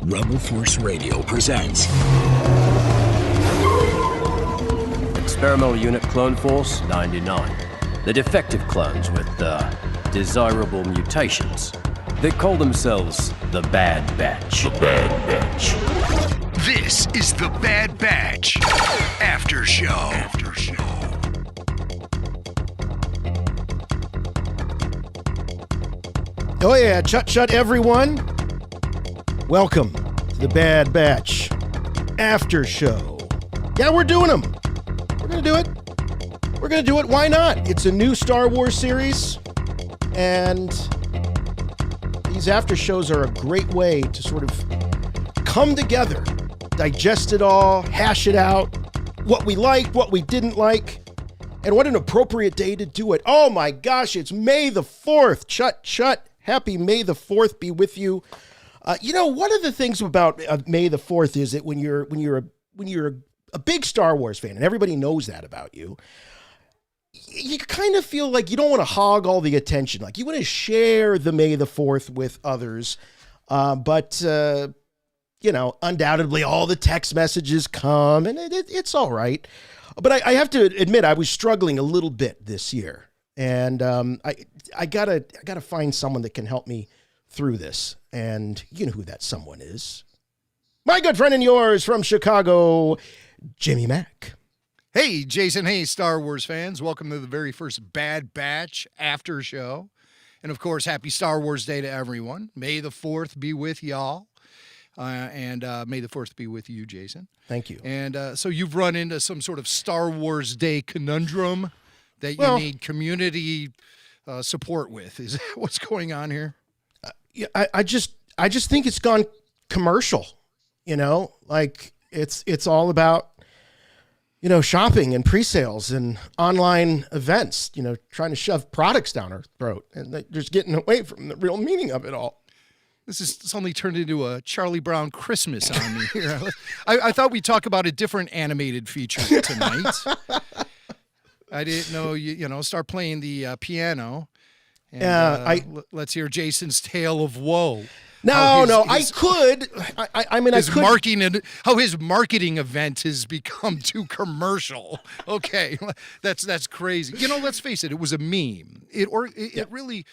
Rebel Force Radio presents Experimental Unit Clone Force 99. The defective clones with desirable mutations. They call themselves the Bad Batch. The Bad Batch. This is the Bad Batch After Show. Oh yeah, chut everyone. Welcome to the Bad Batch After Show. Yeah, we're doing them. We're gonna do it. We're gonna do it. Why not? It's a new Star Wars series, and these after shows are a great way to sort of come together, digest it all, hash it out, what we liked, what we didn't like, and what an appropriate day to do it. Oh my gosh, it's May the 4th. Chut. Happy May the 4th be with you. One of the things about May the 4th is that when you're a big Star Wars fan, and everybody knows that about you, you kind of feel like you don't want to hog all the attention. Like you want to share the May the 4th with others. But undoubtedly all the text messages come and it's all right. But I have to admit, I was struggling a little bit this year. And I gotta find someone that can help me through this. And you know who that someone is. My good friend and yours from Chicago, Jimmy Mack. Hey, Jason. Hey, Star Wars fans. Welcome to the very first Bad Batch After Show. And, of course, happy Star Wars Day to everyone. May the 4th be with y'all. And may the 4th be with you, Jason. Thank you. And so you've run into some sort of Star Wars Day conundrum that you need community support with. Is that what's going on here? Yeah, I just think it's gone commercial. Like it's all about shopping and pre-sales and online events. Trying to shove products down our throat, and they're just getting away from the real meaning of it all. This has suddenly turned into a Charlie Brown Christmas on me here. I thought we'd talk about a different animated feature tonight. I didn't know start playing the piano. And, let's hear Jason's tale of woe. I could. I could. How his marketing event has become too commercial. Okay, that's crazy. Let's face it. It was a meme. It really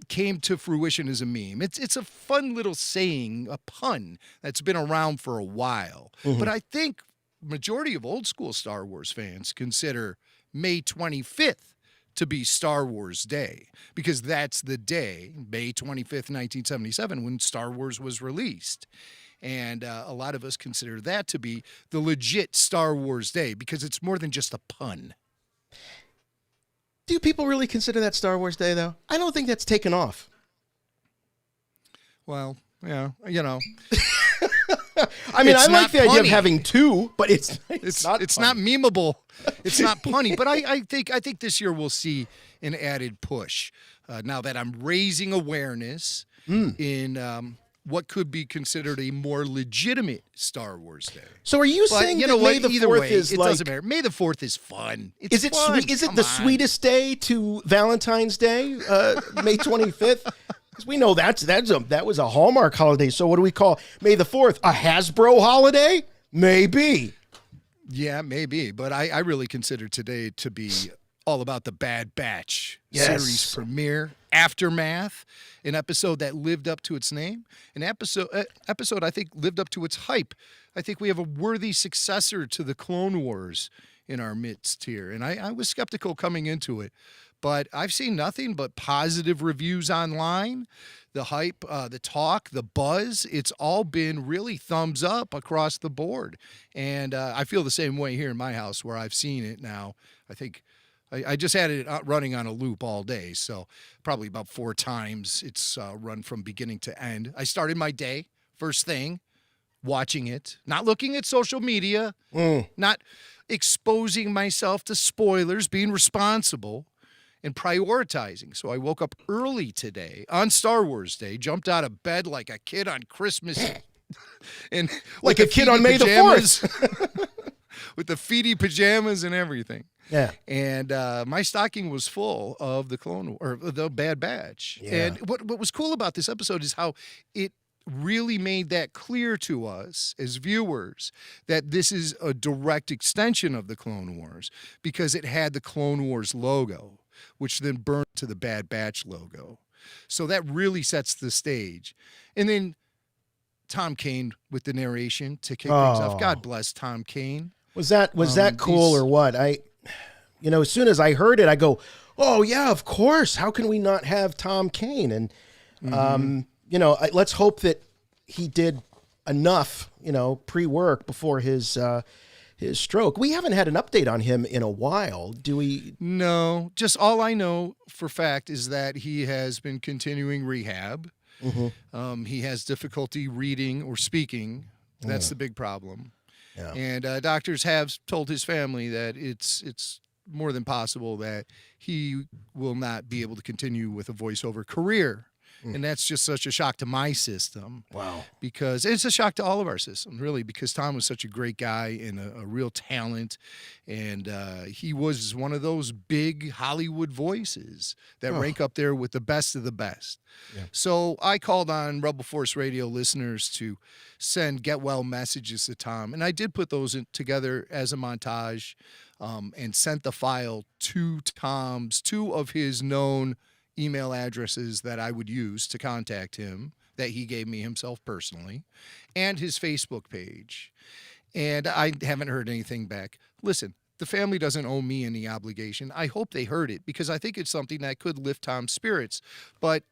came to fruition as a meme. It's a fun little saying, a pun that's been around for a while. Mm-hmm. But I think majority of old school Star Wars fans consider May 25th to be Star Wars Day, because that's the day, May 25th, 1977, when Star Wars was released. And a lot of us consider that to be the legit Star Wars Day, because it's more than just a pun. Do people really consider that Star Wars Day, though? I don't think that's taken off. Well, yeah, I mean, I like the idea of having two, but it's not memeable. It's not punny. But I think this year we'll see an added push. Now that I'm raising awareness in what could be considered a more legitimate Star Wars Day. So are you saying that May the 4th is it like... doesn't matter. May the 4th is fun. Is it the sweetest day to Valentine's Day, May 25th? Because we know that was a Hallmark holiday. So what do we call May the 4th? A Hasbro holiday? Maybe. Yeah, maybe. But I really consider today to be all about the Bad Batch series premiere, Aftermath, an episode that lived up to its name, an episode I think lived up to its hype. I think we have a worthy successor to the Clone Wars in our midst here. And I was skeptical coming into it. But I've seen nothing but positive reviews online. The hype, the talk, the buzz, it's all been really thumbs up across the board. And I feel the same way here in my house where I've seen it now. I think I just had it running on a loop all day. So probably about 4 times it's run from beginning to end. I started my day, first thing, watching it, not looking at social media, not exposing myself to spoilers, being responsible. And prioritizing. So I woke up early today on Star Wars Day, jumped out of bed like a kid on Christmas and like a kid on May the 4th with the feety pajamas and everything. Yeah. And my stocking was full of the the Bad Batch. Yeah. And what was cool about this episode is how it really made that clear to us as viewers that this is a direct extension of the Clone Wars because it had the Clone Wars logo, which then burned to the Bad Batch logo. So that really sets the stage. And then Tom Kane with the narration to kick things off. God bless Tom Kane. Was that cool or what? As soon as I heard it, I go, oh yeah, of course. How can we not have Tom Kane? And let's hope that he did enough, pre-work before his stroke. We haven't had an update on him in a while, do we? No, just all I know for fact is that he has been continuing rehab. Mm-hmm. He has difficulty reading or speaking. That's the big problem. Yeah. And doctors have told his family that it's more than possible that he will not be able to continue with a voiceover career. And that's just such a shock to my system. Wow. Because it's a shock to all of our systems, really, because Tom was such a great guy and a real talent. And he was one of those big Hollywood voices that rank up there with the best of the best. Yeah. So I called on Rebel Force Radio listeners to send get well messages to Tom. And I did put those together as a montage and sent the file to Tom's, two of his known email addresses that I would use to contact him that he gave me himself personally, and his Facebook page. And I haven't heard anything back. Listen, the family doesn't owe me any obligation. I hope they heard it because I think it's something that could lift Tom's spirits. But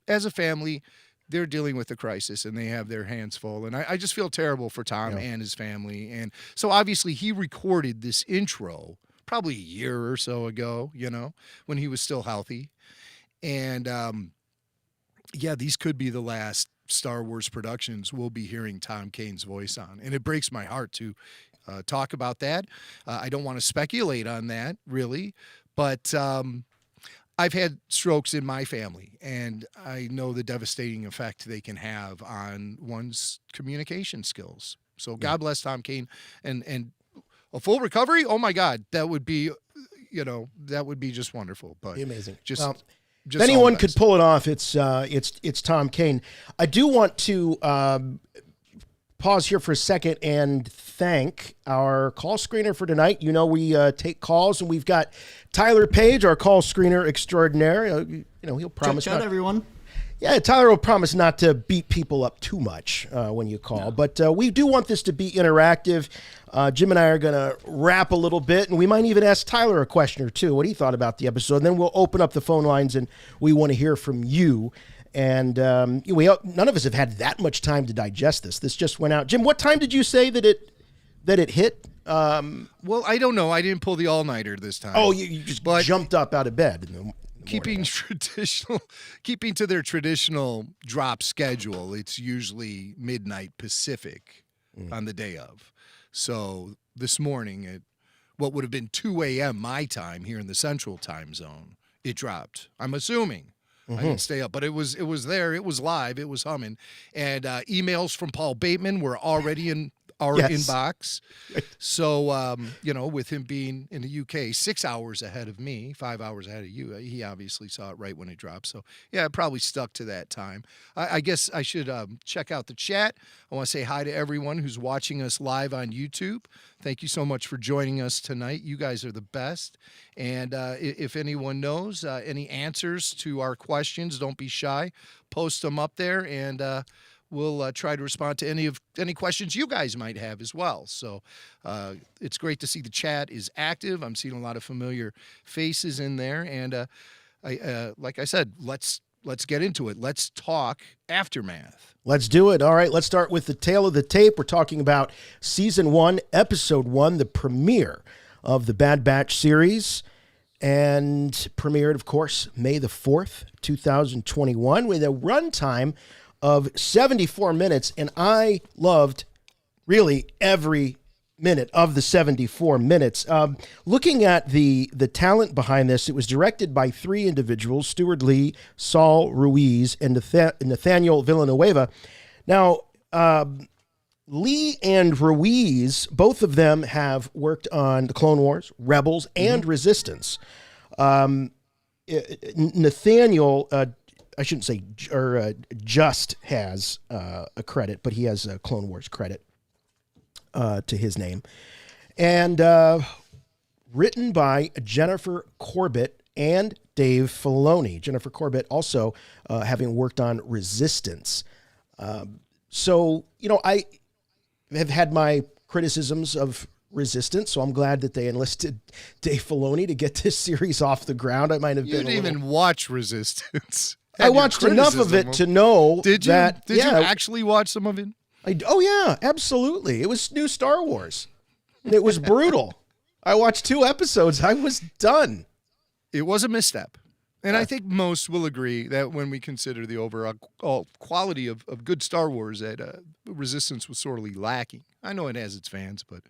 as a family, they're dealing with a crisis and they have their hands full. And I just feel terrible for Tom and his family. And so obviously he recorded this intro probably a year or so ago, when he was still healthy. And, these could be the last Star Wars productions we'll be hearing Tom Kane's voice on. And it breaks my heart to talk about that. I don't want to speculate on that, really. But I've had strokes in my family, and I know the devastating effect they can have on one's communication skills. So God bless Tom Kane. And a full recovery, oh, my God, that would be, just wonderful. But amazing. Just if anyone could pull it off, it's Tom Kane. I do want to pause here for a second and thank our call screener for tonight. We take calls, and we've got Tyler Page, our call screener extraordinaire. He'll promise. Check out everyone. Yeah, Tyler will promise not to beat people up too much when you call. No. But we do want this to be interactive. Jim and I are going to rap a little bit, and we might even ask Tyler a question or two, what he thought about the episode. And then we'll open up the phone lines, and we want to hear from you. And none of us have had that much time to digest this. This just went out. Jim, what time did you say that it hit? Well, I don't know. I didn't pull the all-nighter this time. Oh, you just jumped up out of bed. Keeping to their traditional drop schedule, it's usually midnight Pacific on the day of. So this morning at what would have been 2 a.m. my time here in the Central Time Zone, it dropped. I'm assuming. I didn't stay up, but it was there. It was live. It was humming. And emails from Paul Bateman were already in our inbox. So, with him being in the UK 6 hours ahead of me, 5 hours ahead of you, he obviously saw it right when it dropped. So, it probably stuck to that time. I guess I should check out the chat. I want to say hi to everyone who's watching us live on YouTube. Thank you so much for joining us tonight. You guys are the best. And if anyone knows any answers to our questions, don't be shy. Post them up there, and we'll try to respond to any questions you guys might have as well. So it's great to see the chat is active. I'm seeing a lot of familiar faces in there. And like I said, let's get into it. Let's talk Aftermath. Let's do it. All right, let's start with the tail of the tape. We're talking about Season 1, Episode 1, the premiere of the Bad Batch series. And premiered, of course, May the 4th, 2021, with a runtime of 74 minutes, and I loved really every minute of the 74 minutes. Looking at the talent behind this, it was directed by 3 individuals, Stuart Lee, Saul Ruiz, and Nathaniel Villanueva. Now, Lee and Ruiz, both of them have worked on the Clone Wars, Rebels, and Resistance. Nathaniel I shouldn't say, just has a credit, but he has a Clone Wars credit to his name. And written by Jennifer Corbett and Dave Filoni. Jennifer Corbett also having worked on Resistance. So, I have had my criticisms of Resistance, so I'm glad that they enlisted Dave Filoni to get this series off the ground. I might have been. You didn't even watch Resistance. I watched enough of it to know Did you? that. Did you actually watch some of it? Oh, yeah, absolutely. It was new Star Wars. It was brutal. I watched 2 episodes. I was done. It was a misstep. And I think most will agree that when we consider the overall quality of good Star Wars, that Resistance was sorely lacking. I know it has its fans, but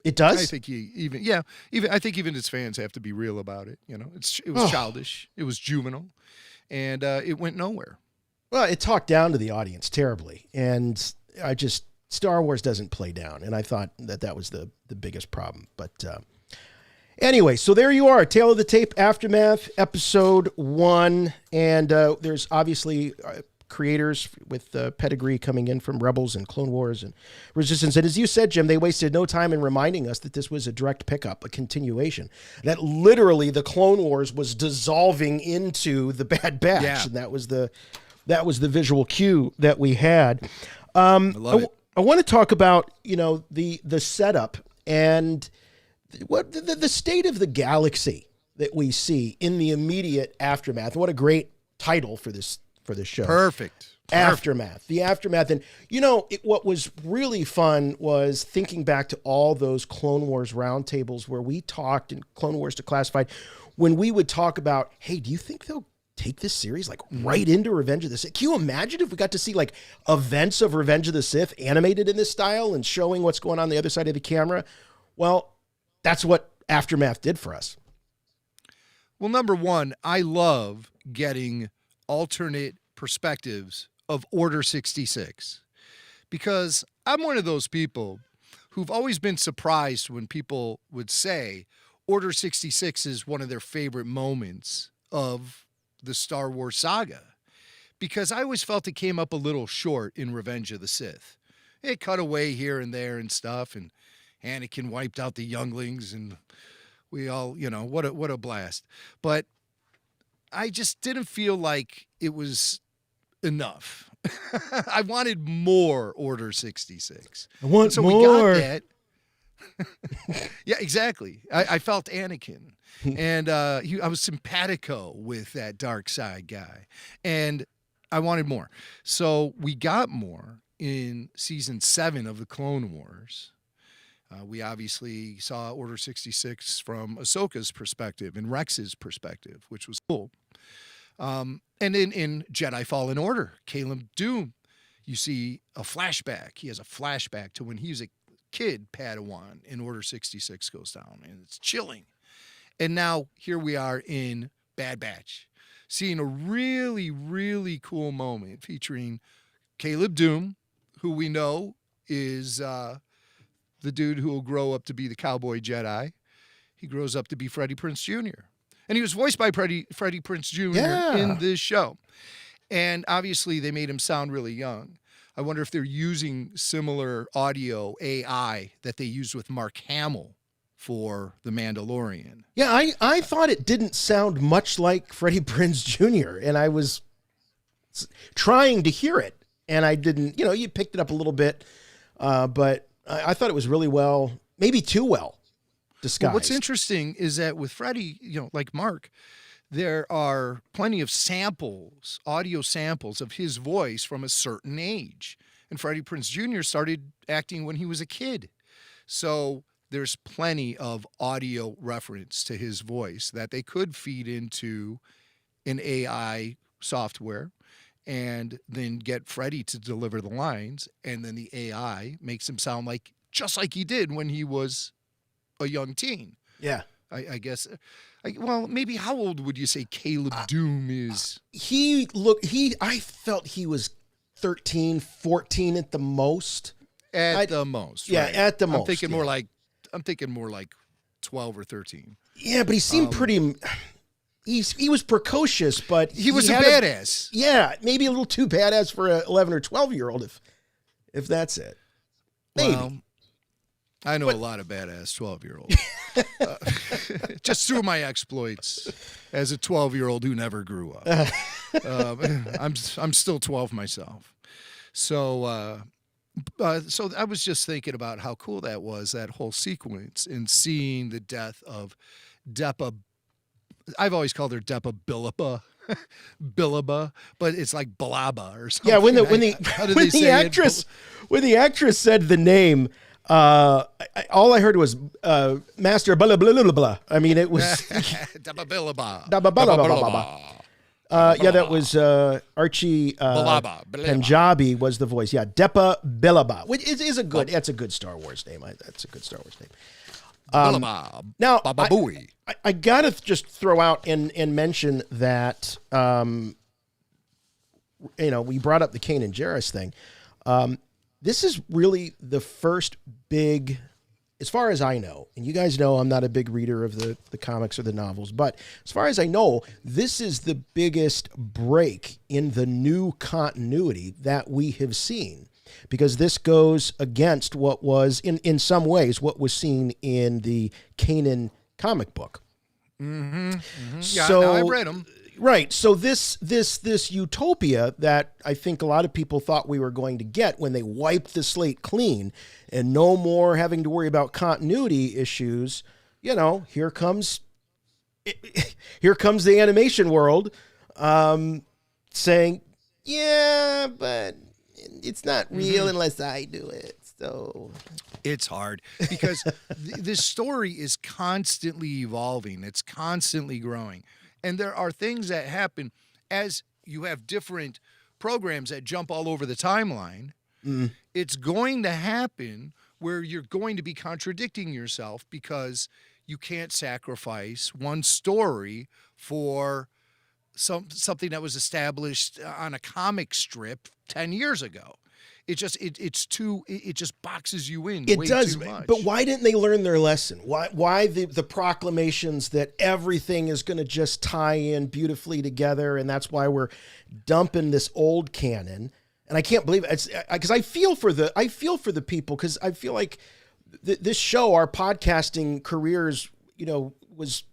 it does. I think I think even its fans have to be real about it. It was childish, it was juvenile, and it went nowhere. Well, it talked down to the audience terribly, and Star Wars doesn't play down, and I thought that was the biggest problem, but. Anyway, so there you are, Tale of the Tape Aftermath, Episode 1, and there's obviously creators with pedigree coming in from Rebels and Clone Wars and Resistance, and as you said, Jim, they wasted no time in reminding us that this was a direct pickup, a continuation, that literally the Clone Wars was dissolving into the Bad Batch, and that was the visual cue that we had. I love it. I want to talk about, the setup and what the state of the galaxy that we see in the immediate aftermath. What a great title for this show. Perfect. Aftermath. The aftermath. And what was really fun was thinking back to all those Clone Wars roundtables where we talked in Clone Wars Declassified, when we would talk about, hey, do you think they'll take this series right into Revenge of the Sith? Can you imagine if we got to see events of Revenge of the Sith animated in this style and showing what's going on the other side of the camera? Well, that's what Aftermath did for us. Well, number one, I love getting alternate perspectives of Order 66 because I'm one of those people who've always been surprised when people would say Order 66 is one of their favorite moments of the Star Wars saga, because I always felt it came up a little short in Revenge of the Sith. It cut away here and there and stuff, and Anakin wiped out the younglings, and we all, what a blast. But I just didn't feel like it was enough. I wanted more Order 66. I want so more. We got that. Yeah, exactly. I felt Anakin, and I was simpatico with that dark side guy, and I wanted more. So we got more in season 7 of the Clone Wars. We obviously saw Order 66 from Ahsoka's perspective and Rex's perspective, which was cool. And in Jedi Fallen Order, Caleb Doom, you see a flashback. He has a flashback to when he was a kid Padawan, and Order 66 goes down, and it's chilling. And now here we are in Bad Batch, seeing a really, really cool moment featuring Caleb Doom, who we know is the dude who will grow up to be the cowboy Jedi. He grows up to be Freddie Prinze Jr. And he was voiced by Freddie Prinze Jr. in this show. And obviously they made him sound really young. I wonder if they're using similar audio AI that they used with Mark Hamill for The Mandalorian. Yeah, I thought it didn't sound much like Freddie Prinze Jr., and I was trying to hear it, and I didn't, you picked it up a little bit, but I thought it was really well, maybe too well disguised. Well, what's interesting is that with Freddie, like Mark, there are plenty of samples, audio samples of his voice from a certain age. And Freddie Prinze Jr. started acting when he was a kid. So there's plenty of audio reference to his voice that they could feed into an AI software and then get Freddie to deliver the lines. And then the AI makes him sound just like he did when he was a young teen. Yeah. I guess. Well, maybe how old would you say Caleb Doom is? I felt he was 13, 14 at the most. At the most. Yeah, right. at the most. I'm thinking more like 12 or 13. Yeah, but he seemed pretty he was precocious, but he was a had badass. Yeah, maybe a little too badass for an 11 or 12-year-old, if that's it. Maybe. Well, I know a lot of badass 12-year-olds. Just through my exploits as a 12-year-old who never grew up. I'm still 12 myself. So I was just thinking about how cool that was, that whole sequence, and seeing the death of Depa. I've always called her Depa Billaba. Billaba, but it's like Blaba or something. Yeah, when the actress said the name, all I heard was Master blah blah blah blah. I mean, it was Depa Billaba. Depa blah blah blah blah. Yeah, that was Archie Punjabi was the voice. Yeah, Depa Billaba, which is a good. That's a good Star Wars name. That's a good Star Wars name. Now, I gotta just throw out and mention that we brought up the Kane and Jarrus thing. This is really the first big, as far as I know, and you guys know I'm not a big reader of the comics or the novels, but as far as I know, this is the biggest break in the new continuity that we have seen. Because this goes against what was, in some ways, what was seen in the Kanan comic book. Mm-hmm. Mm-hmm. So, yeah, I read them. Right. So this utopia that I think a lot of people thought we were going to get when they wiped the slate clean and no more having to worry about continuity issues, here comes the animation world saying, yeah, but it's not real unless I do it. So it's hard because this story is constantly evolving. It's constantly growing. And there are things that happen as you have different programs that jump all over the timeline. Mm. It's going to happen where you're going to be contradicting yourself because you can't sacrifice one story for something that was established on a comic strip 10 years ago. It just boxes you in. It way does, too much. But why didn't they learn their lesson? Why the proclamations that everything is going to just tie in beautifully together, and that's why we're dumping this old canon? And I can't believe it. Because I feel for the people, because I feel like this show, our podcasting careers, was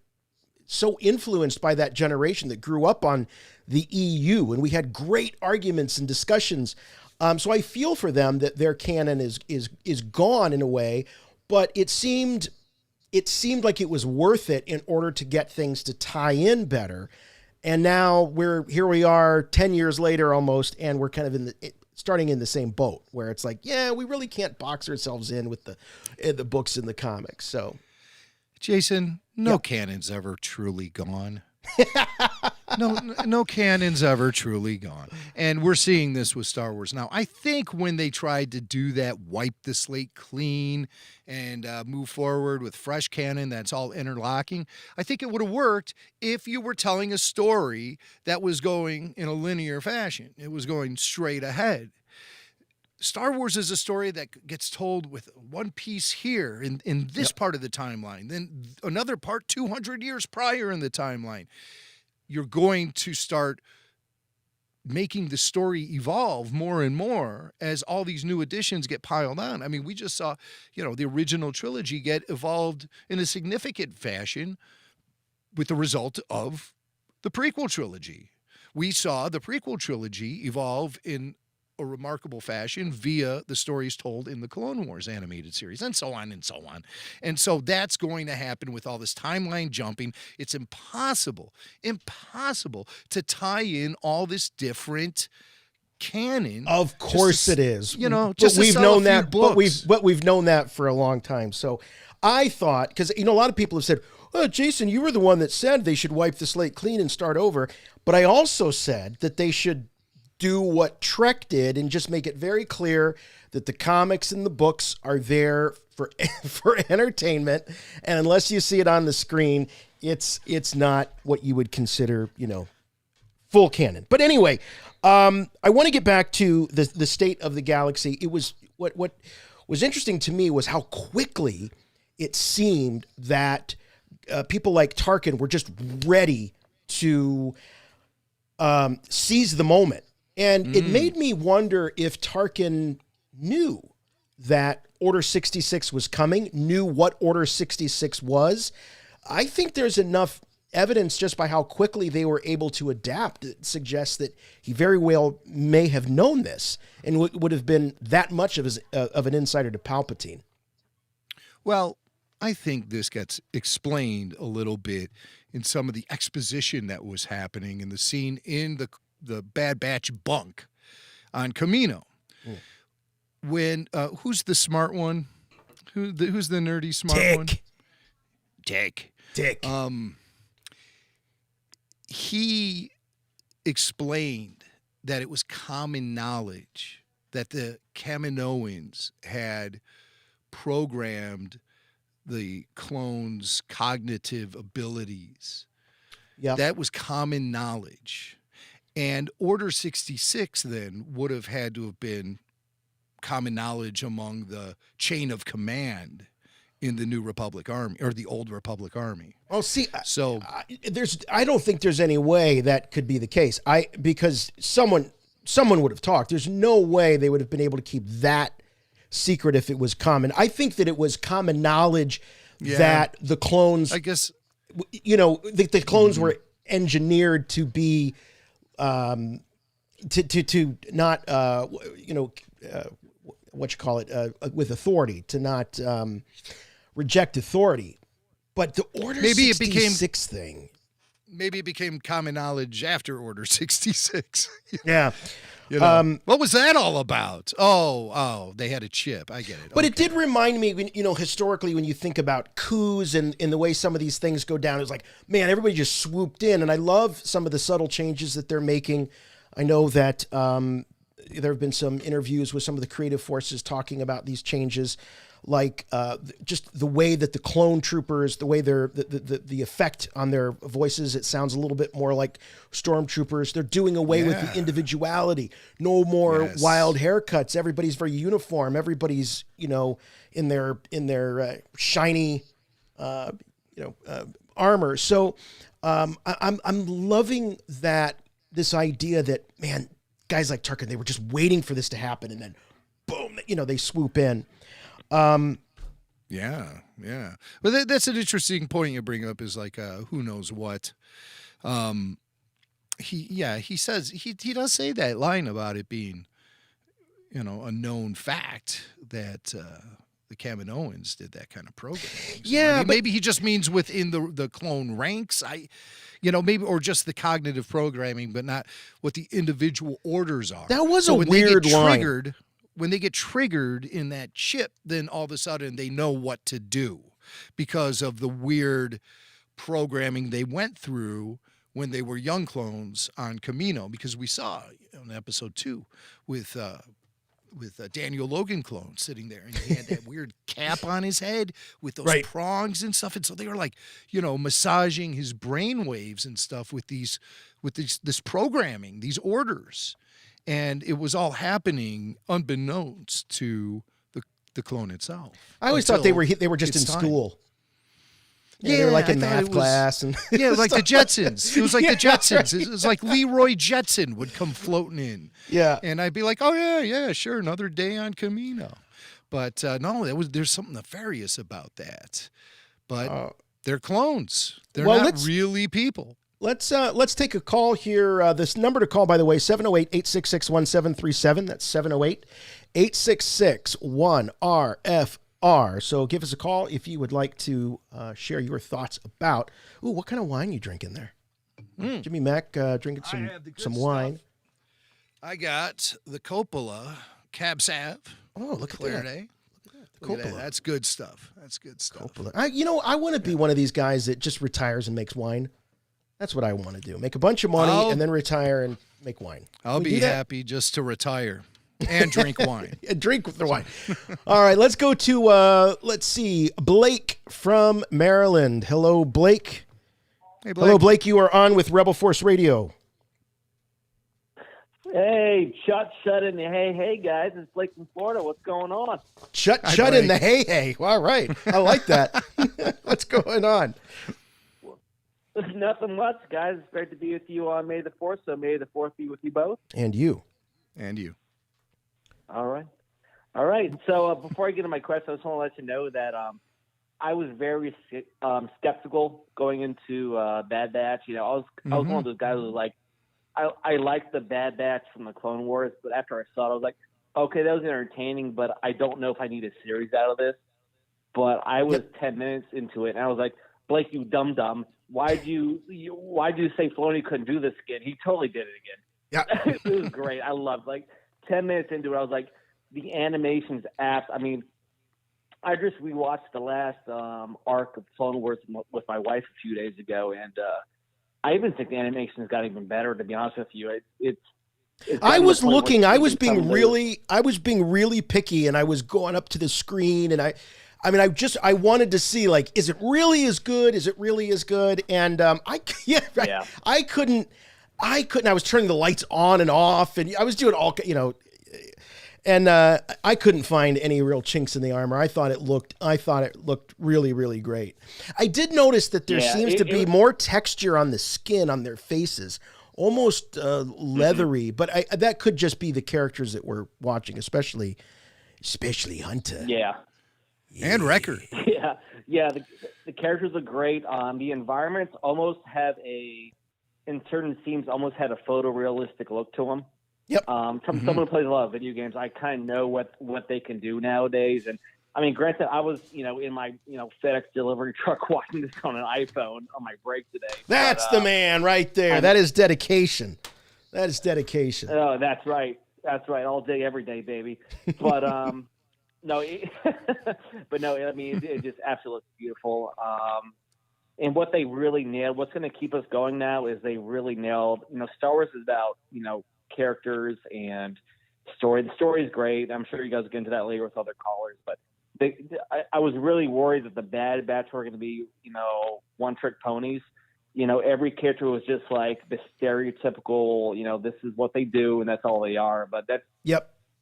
so influenced by that generation that grew up on the EU, and we had great arguments and discussions. So I feel for them that their canon is gone in a way, but it seemed like it was worth it in order to get things to tie in better. And now here we are 10 years later almost, and we're kind of starting in the same boat where it's like, yeah, we really can't box ourselves in with the books and the comics. So, Jason, no canon's ever truly gone. No canon's ever truly gone. And we're seeing this with Star Wars now. I think when they tried to do that, wipe the slate clean and move forward with fresh canon that's all interlocking, I think it would have worked if you were telling a story that was going in a linear fashion. It was going straight ahead. Star Wars is a story that gets told with one piece here in this part of the timeline, then another part 200 years prior in the timeline. You're going to start making the story evolve more and more as all these new additions get piled on. I mean, we just saw, the original trilogy get evolved in a significant fashion with the result of the prequel trilogy. We saw the prequel trilogy evolve in a remarkable fashion via the stories told in the Clone Wars animated series, and so on and so on. And so that's going to happen with all this timeline jumping. It's impossible to tie in all this different canon. Of course it is. Just we've known that, but we've known that for a long time. So I thought, because a lot of people have said, "Oh, Jason, you were the one that said they should wipe the slate clean and start over." But I also said that they should do what Trek did and just make it very clear that the comics and the books are there for entertainment, and unless you see it on the screen, it's not what you would consider, full canon. But anyway, I want to get back to the state of the galaxy. It was what was interesting to me was how quickly it seemed that people like Tarkin were just ready to seize the moment. And it made me wonder if Tarkin knew that Order 66 was coming, knew what Order 66 was. I think there's enough evidence just by how quickly they were able to adapt that suggests that he very well may have known this and would have been that much of an insider to Palpatine. Well, I think this gets explained a little bit in some of the exposition that was happening in the scene in the Bad Batch bunk on Kamino. When who's the smart one? Who's the nerdy smart one? Dick. He explained that it was common knowledge that the Kaminoans had programmed the clones' cognitive abilities. Yeah, that was common knowledge. And Order 66 then would have had to have been common knowledge among the chain of command in the New Republic Army or the Old Republic Army. Oh, see, so I don't think there's any way that could be the case. Because someone would have talked. There's no way they would have been able to keep that secret if it was common. I think that it was common knowledge that the clones, I guess, the clones were engineered to be, to not, with authority, to not reject authority. But the Order 66 thing. Maybe it became common knowledge after Order 66. Yeah. What was that all about? Oh, they had a chip. I get it. But it did remind me, historically, when you think about coups and the way some of these things go down, it's like, man, everybody just swooped in. And I love some of the subtle changes that they're making. I know that there have been some interviews with some of the creative forces talking about these changes, like just the way that the clone troopers, the way the effect on their voices, it sounds a little bit more like stormtroopers. They're doing away with the individuality. No more wild haircuts. Everybody's very uniform. Everybody's in their shiny armor. So I'm loving that, this idea that, man, guys like Tarkin, they were just waiting for this to happen, and then boom, they swoop in. Yeah. Well, that's an interesting point you bring up, is like, who knows what. He says, he does say that line about it being, a known fact that the Kaminoans did that kind of programming. So, yeah, maybe he just means within the clone ranks. Maybe, or just the cognitive programming, but not what the individual orders are. That was a weird line. When they get triggered in that chip, then all of a sudden they know what to do because of the weird programming they went through when they were young clones on Kamino. Because we saw in episode 2 with Daniel Logan clone sitting there, and he had that weird cap on his head with those prongs and stuff. And so they were like, massaging his brain waves and stuff with this programming, these orders. And it was all happening unbeknownst to the clone itself. I always thought they were just in school. Yeah, they were like in math class. And like the Jetsons. It was like the Jetsons. It was like Leroy Jetson would come floating in. Yeah. And I'd be like, oh, yeah, sure, another day on Kamino. But no, there's something nefarious about that. But they're clones. They're not really people. Let's take a call here. This number to call, by the way, 708-866-1737. That's 708-866-1RFR. So give us a call if you would like to share your thoughts about, what kind of wine you drinking there? Jimmy Mack drinking some wine. Stuff. I got the Coppola Cab Sav. Oh, look at that. Coppola. That's good stuff. Coppola. I want to be one of these guys that just retires and makes wine. That's what I want to do. Make a bunch of money and then retire and make wine. I'll be happy just to retire and drink wine. Drink the wine. All right, let's go to, Blake from Maryland. Hello, Blake. Hey, Blake. Hello, Blake. You are on with Rebel Force Radio. Hey, shut in the hey, guys. It's Blake from Florida. What's going on? Shut in the hey. All right. I like that. What's going on? Nothing much, guys. It's great to be with you on May the 4th, so May the 4th be with you both. And you. And you. All right. So before I get into my question, I just want to let you know that I was very skeptical going into Bad Batch. I was one of those guys who was like, I liked the Bad Batch from the Clone Wars, but after I saw it, I was like, okay, that was entertaining, but I don't know if I need a series out of this. But I was 10 minutes into it, and I was like, Blake, you dum-dum. Why'd you say Filoni couldn't do this again? He totally did it again. Yeah. It was great. I loved 10 minutes into it, I was like, the animation's apt. I mean, I just rewatched the last arc of Clone Wars with my wife a few days ago, and I even think the animation's got even better, to be honest with you. I was being really picky, and I was going up to the screen, and I wanted to see, is it really as good? Is it really as good? And I couldn't. I was turning the lights on and off, and I was doing all, and I couldn't find any real chinks in the armor. I thought it looked really, really great. I did notice that there seems to be more texture on the skin on their faces, almost leathery. But that could just be the characters that we're watching, especially Hunter. Yeah. And Wrecker. Yeah. The characters are great. The environments almost have in certain scenes, almost had a photorealistic look to them. Yep. Someone who plays a lot of video games, I kind of know what they can do nowadays. And I mean, granted, I was, in my, FedEx delivery truck watching this on an iPhone on my break today. That's the man right there. That is dedication. Oh, that's right. All day, every day, baby. But, no, but no, I mean, it just absolutely beautiful. And what they really nailed, what's going to keep us going now is they really nailed, Star Wars is about, characters and story. The story is great. I'm sure you guys will get into that later with other callers, but I was really worried that the Bad Batch were going to be, one-trick ponies. Every character was just like the stereotypical, this is what they do and that's all they are. But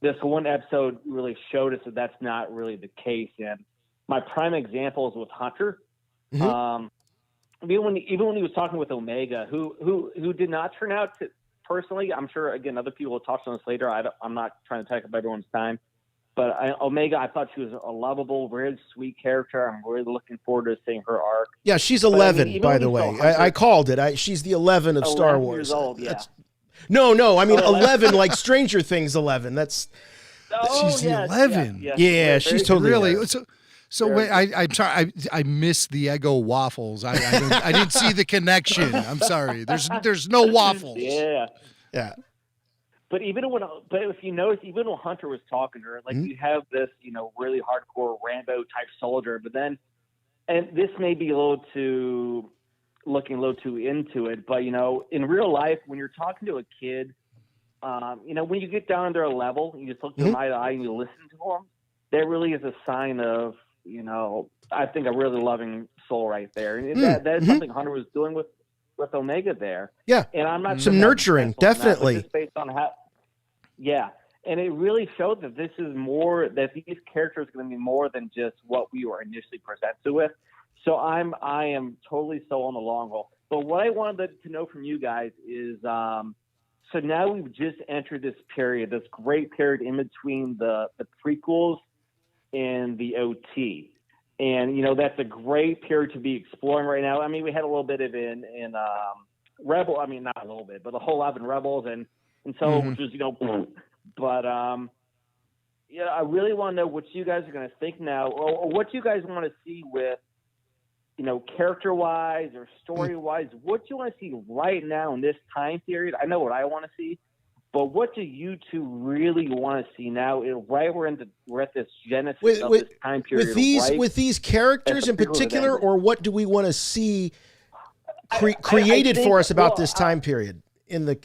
this one episode really showed us that that's not really the case. And my prime example is with Hunter. Mm-hmm. Even when he was talking with Omega, who did not turn out to, personally, I'm sure, again, other people will talk on this later. I'm not trying to take up everyone's time. But Omega, I thought she was a lovable, very sweet character. I'm really looking forward to seeing her arc. Yeah, she's 11, by the way. I called it. She's the 11 of Star Wars. Years old, yeah. No, I mean 11 like Stranger Things 11. She's the 11. Yeah, she's totally really. So wait, I missed the Eggo waffles. I didn't see the connection. I'm sorry. There's no waffles. Yeah. But if you notice, even when Hunter was talking to her, you have this, really hardcore Rambo type soldier, but then, and this may be looking a little too into it, but in real life, when you're talking to a kid, when you get down to their level, you just look them eye to eye and you listen to them. That really is a sign of, I think a really loving soul right there. And that is something Hunter was doing with Omega there. Yeah. And I'm not some nurturing, definitely. Just based on how, and it really showed that this is more, that these characters are going to be more than just what we were initially presented with. So I am totally sold on the long haul. But what I wanted to know from you guys is, so now we've just entered this period, this great period in between the prequels and the OT. And, that's a great period to be exploring right now. I mean, we had a little bit of it in Rebel. I mean, not a little bit, but a whole lot in Rebels and so, which is, but, I really want to know what you guys are going to think now, or what you guys want to see with, character-wise or story-wise, what you want to see right now in this time period. I know what I want to see. But what do you two really want to see now? We're at this genesis of this time period. With these characters in particular, or what do we want to see created for us about this time period in the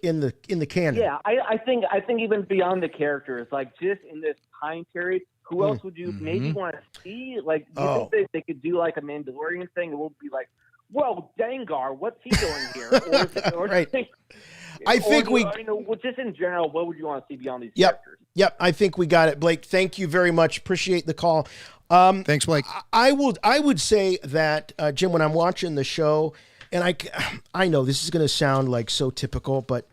canon? Yeah, I think even beyond the characters, just in this time period, who else would you maybe want to see? Do you think they could do a Mandalorian thing? It will be like, well, Dengar, what's he doing here? Right. Just in general, what would you want to see beyond these characters? Yep. I think we got it, Blake. Thank you very much. Appreciate the call. Thanks, Blake. I would say that, Jim, when I'm watching the show, And I know this is going to sound like so typical, but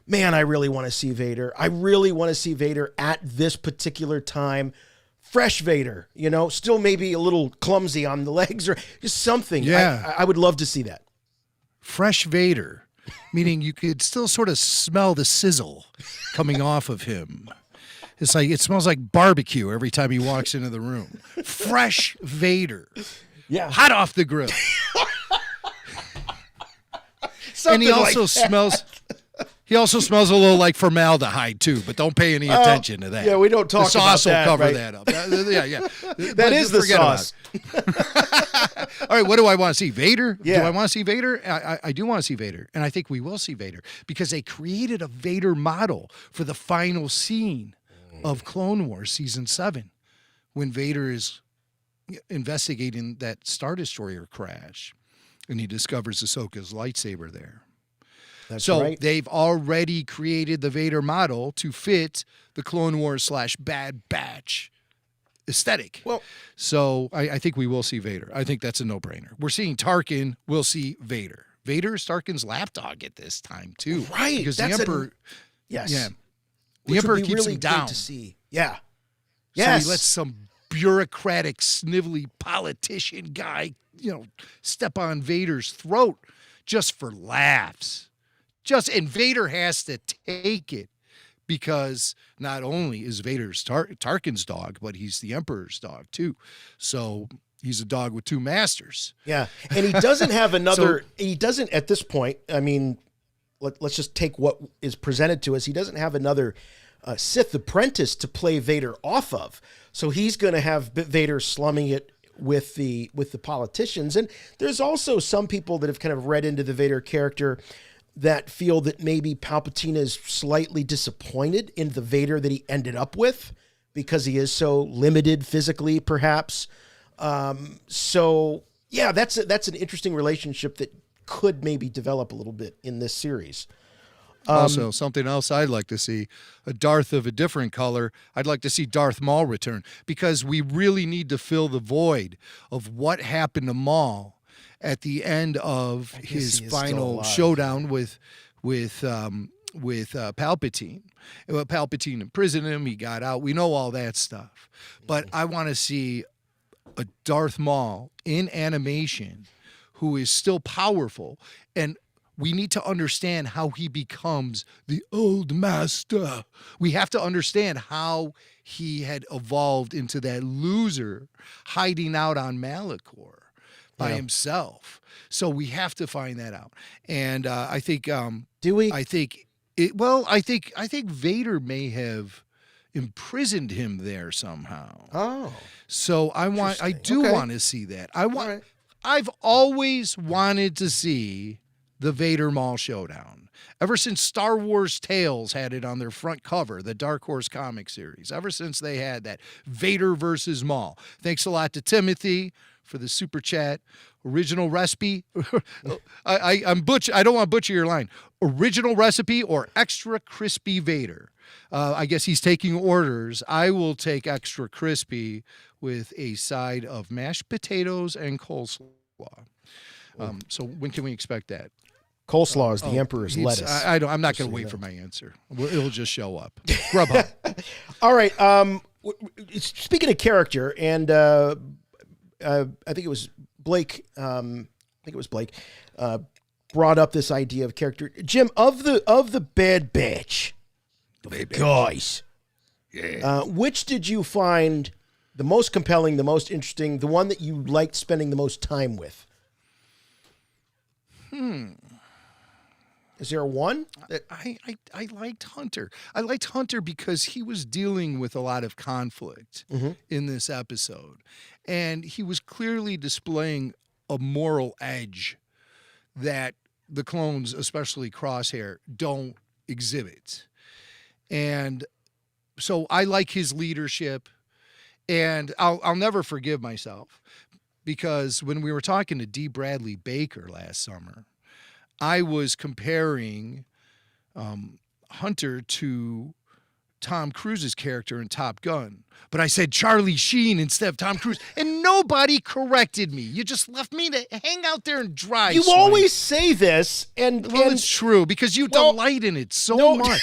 man, I really want to see Vader. I really want to see Vader at this particular time. Fresh Vader, still maybe a little clumsy on the legs or just something. Yeah. I would love to see that. Fresh Vader, meaning you could still sort of smell the sizzle coming off of him. It's like it smells like barbecue every time he walks into the room. Fresh Vader. Yeah. Hot off the grill. And he also smells a little like formaldehyde too, but don't pay any attention to that. Yeah, we don't talk about that. The sauce will cover right? that up. Yeah. That is the sauce. All right, what do I want to see? Vader? Yeah. Do I want to see Vader? I do want to see Vader, and I think we will see Vader because they created a Vader model for the final scene of Clone Wars Season 7 when Vader is investigating that Star Destroyer crash, and he discovers Ahsoka's lightsaber there. That's so right. They've already created the Vader model to fit the Clone Wars / Bad Batch aesthetic. Well, so I think we will see Vader. I think that's a no-brainer. We're seeing Tarkin. We'll see Vader. Vader is Tarkin's lapdog at this time too, right? Because that's the Emperor, yes, yeah, the Which Emperor would be keeps really him down. Good to see. Yeah, So yes. he lets some bureaucratic, snivelly politician guy, step on Vader's throat just for laughs. And Vader has to take it because not only is Vader's Tarkin's dog, but he's the Emperor's dog too. So he's a dog with two masters. Yeah, and he doesn't have another. He doesn't at this point. I mean, let's just take what is presented to us. He doesn't have another Sith apprentice to play Vader off of. So he's going to have Vader slumming it with the politicians. And there's also some people that have kind of read into the Vader character that feel that maybe Palpatine is slightly disappointed in the Vader that he ended up with because he is so limited physically, perhaps. So yeah, that's an interesting relationship that could maybe develop a little bit in this series. Also, something else I'd like to see, a Darth of a different color. I'd like to see Darth Maul return because we really need to fill the void of what happened to Maul at the end of his final showdown with Palpatine. Palpatine imprisoned him. He got out. We know all that stuff. But I want to see a Darth Maul in animation who is still powerful, and we need to understand how he becomes the old master. We have to understand how he had evolved into that loser hiding out on Malachor by himself. So we have to find that out. And I think do we? I think Vader may have imprisoned him there somehow. Oh. So I do want to see that. I've always wanted to see the Vader Maul showdown. Ever since Star Wars Tales had it on their front cover, the Dark Horse comic series, ever since they had that Vader versus Maul. Thanks a lot to Timothy for the super chat. Original recipe. I'm butch. I don't want to butcher your line. Original recipe or extra crispy Vader. I guess he's taking orders. I will take extra crispy with a side of mashed potatoes and coleslaw. So when can we expect that? Coleslaw is the Emperor's lettuce. I'm not going to wait for my answer. It'll just show up. Grubhub. All right. Speaking of character, and I think it was Blake. Brought up this idea of character. Jim, of the Bad Batch, guys. Yeah. Which did you find the most compelling, the most interesting, the one that you liked spending the most time with? Is there one? I liked Hunter. I liked Hunter because he was dealing with a lot of conflict in this episode. And he was clearly displaying a moral edge that the clones, especially Crosshair, don't exhibit. And so I like his leadership. And I'll never forgive myself because when we were talking to D. Bradley Baker last summer, I was comparing Hunter to Tom Cruise's character in Top Gun, but I said Charlie Sheen instead of Tom Cruise, and nobody corrected me. You just left me to hang out there and drive. You always say this, and it's true because you delight in it so much.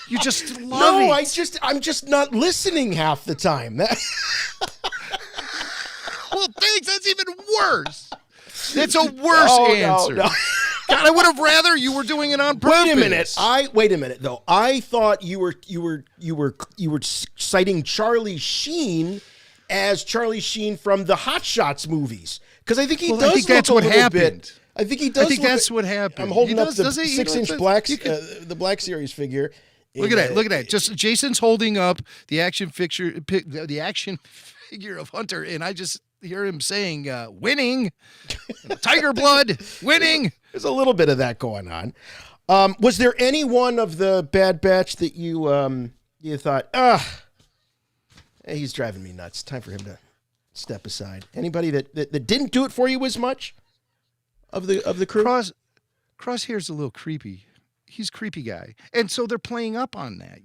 You just love it. I'm just not listening half the time. Well, thanks. That's even worse. That's a worse answer. No. God, I would have rather you were doing it on purpose. Wait a minute though. I thought you were citing Charlie Sheen as Charlie Sheen from the Hot Shots movies, because I think he does. I think that's what happened. I think he does. I think that's what happened. I'm holding up the 6-inch the Black Series figure. Look at that. Just Jason's holding up the action figure of Hunter, and I just hear him saying, winning, tiger blood, winning. There's a little bit of that going on. Was there any one of the Bad Batch that you thought, he's driving me nuts. Time for him to step aside. Anybody that didn't do it for you as much of the crew? Crosshair's a little creepy. He's a creepy guy. And so they're playing up on that,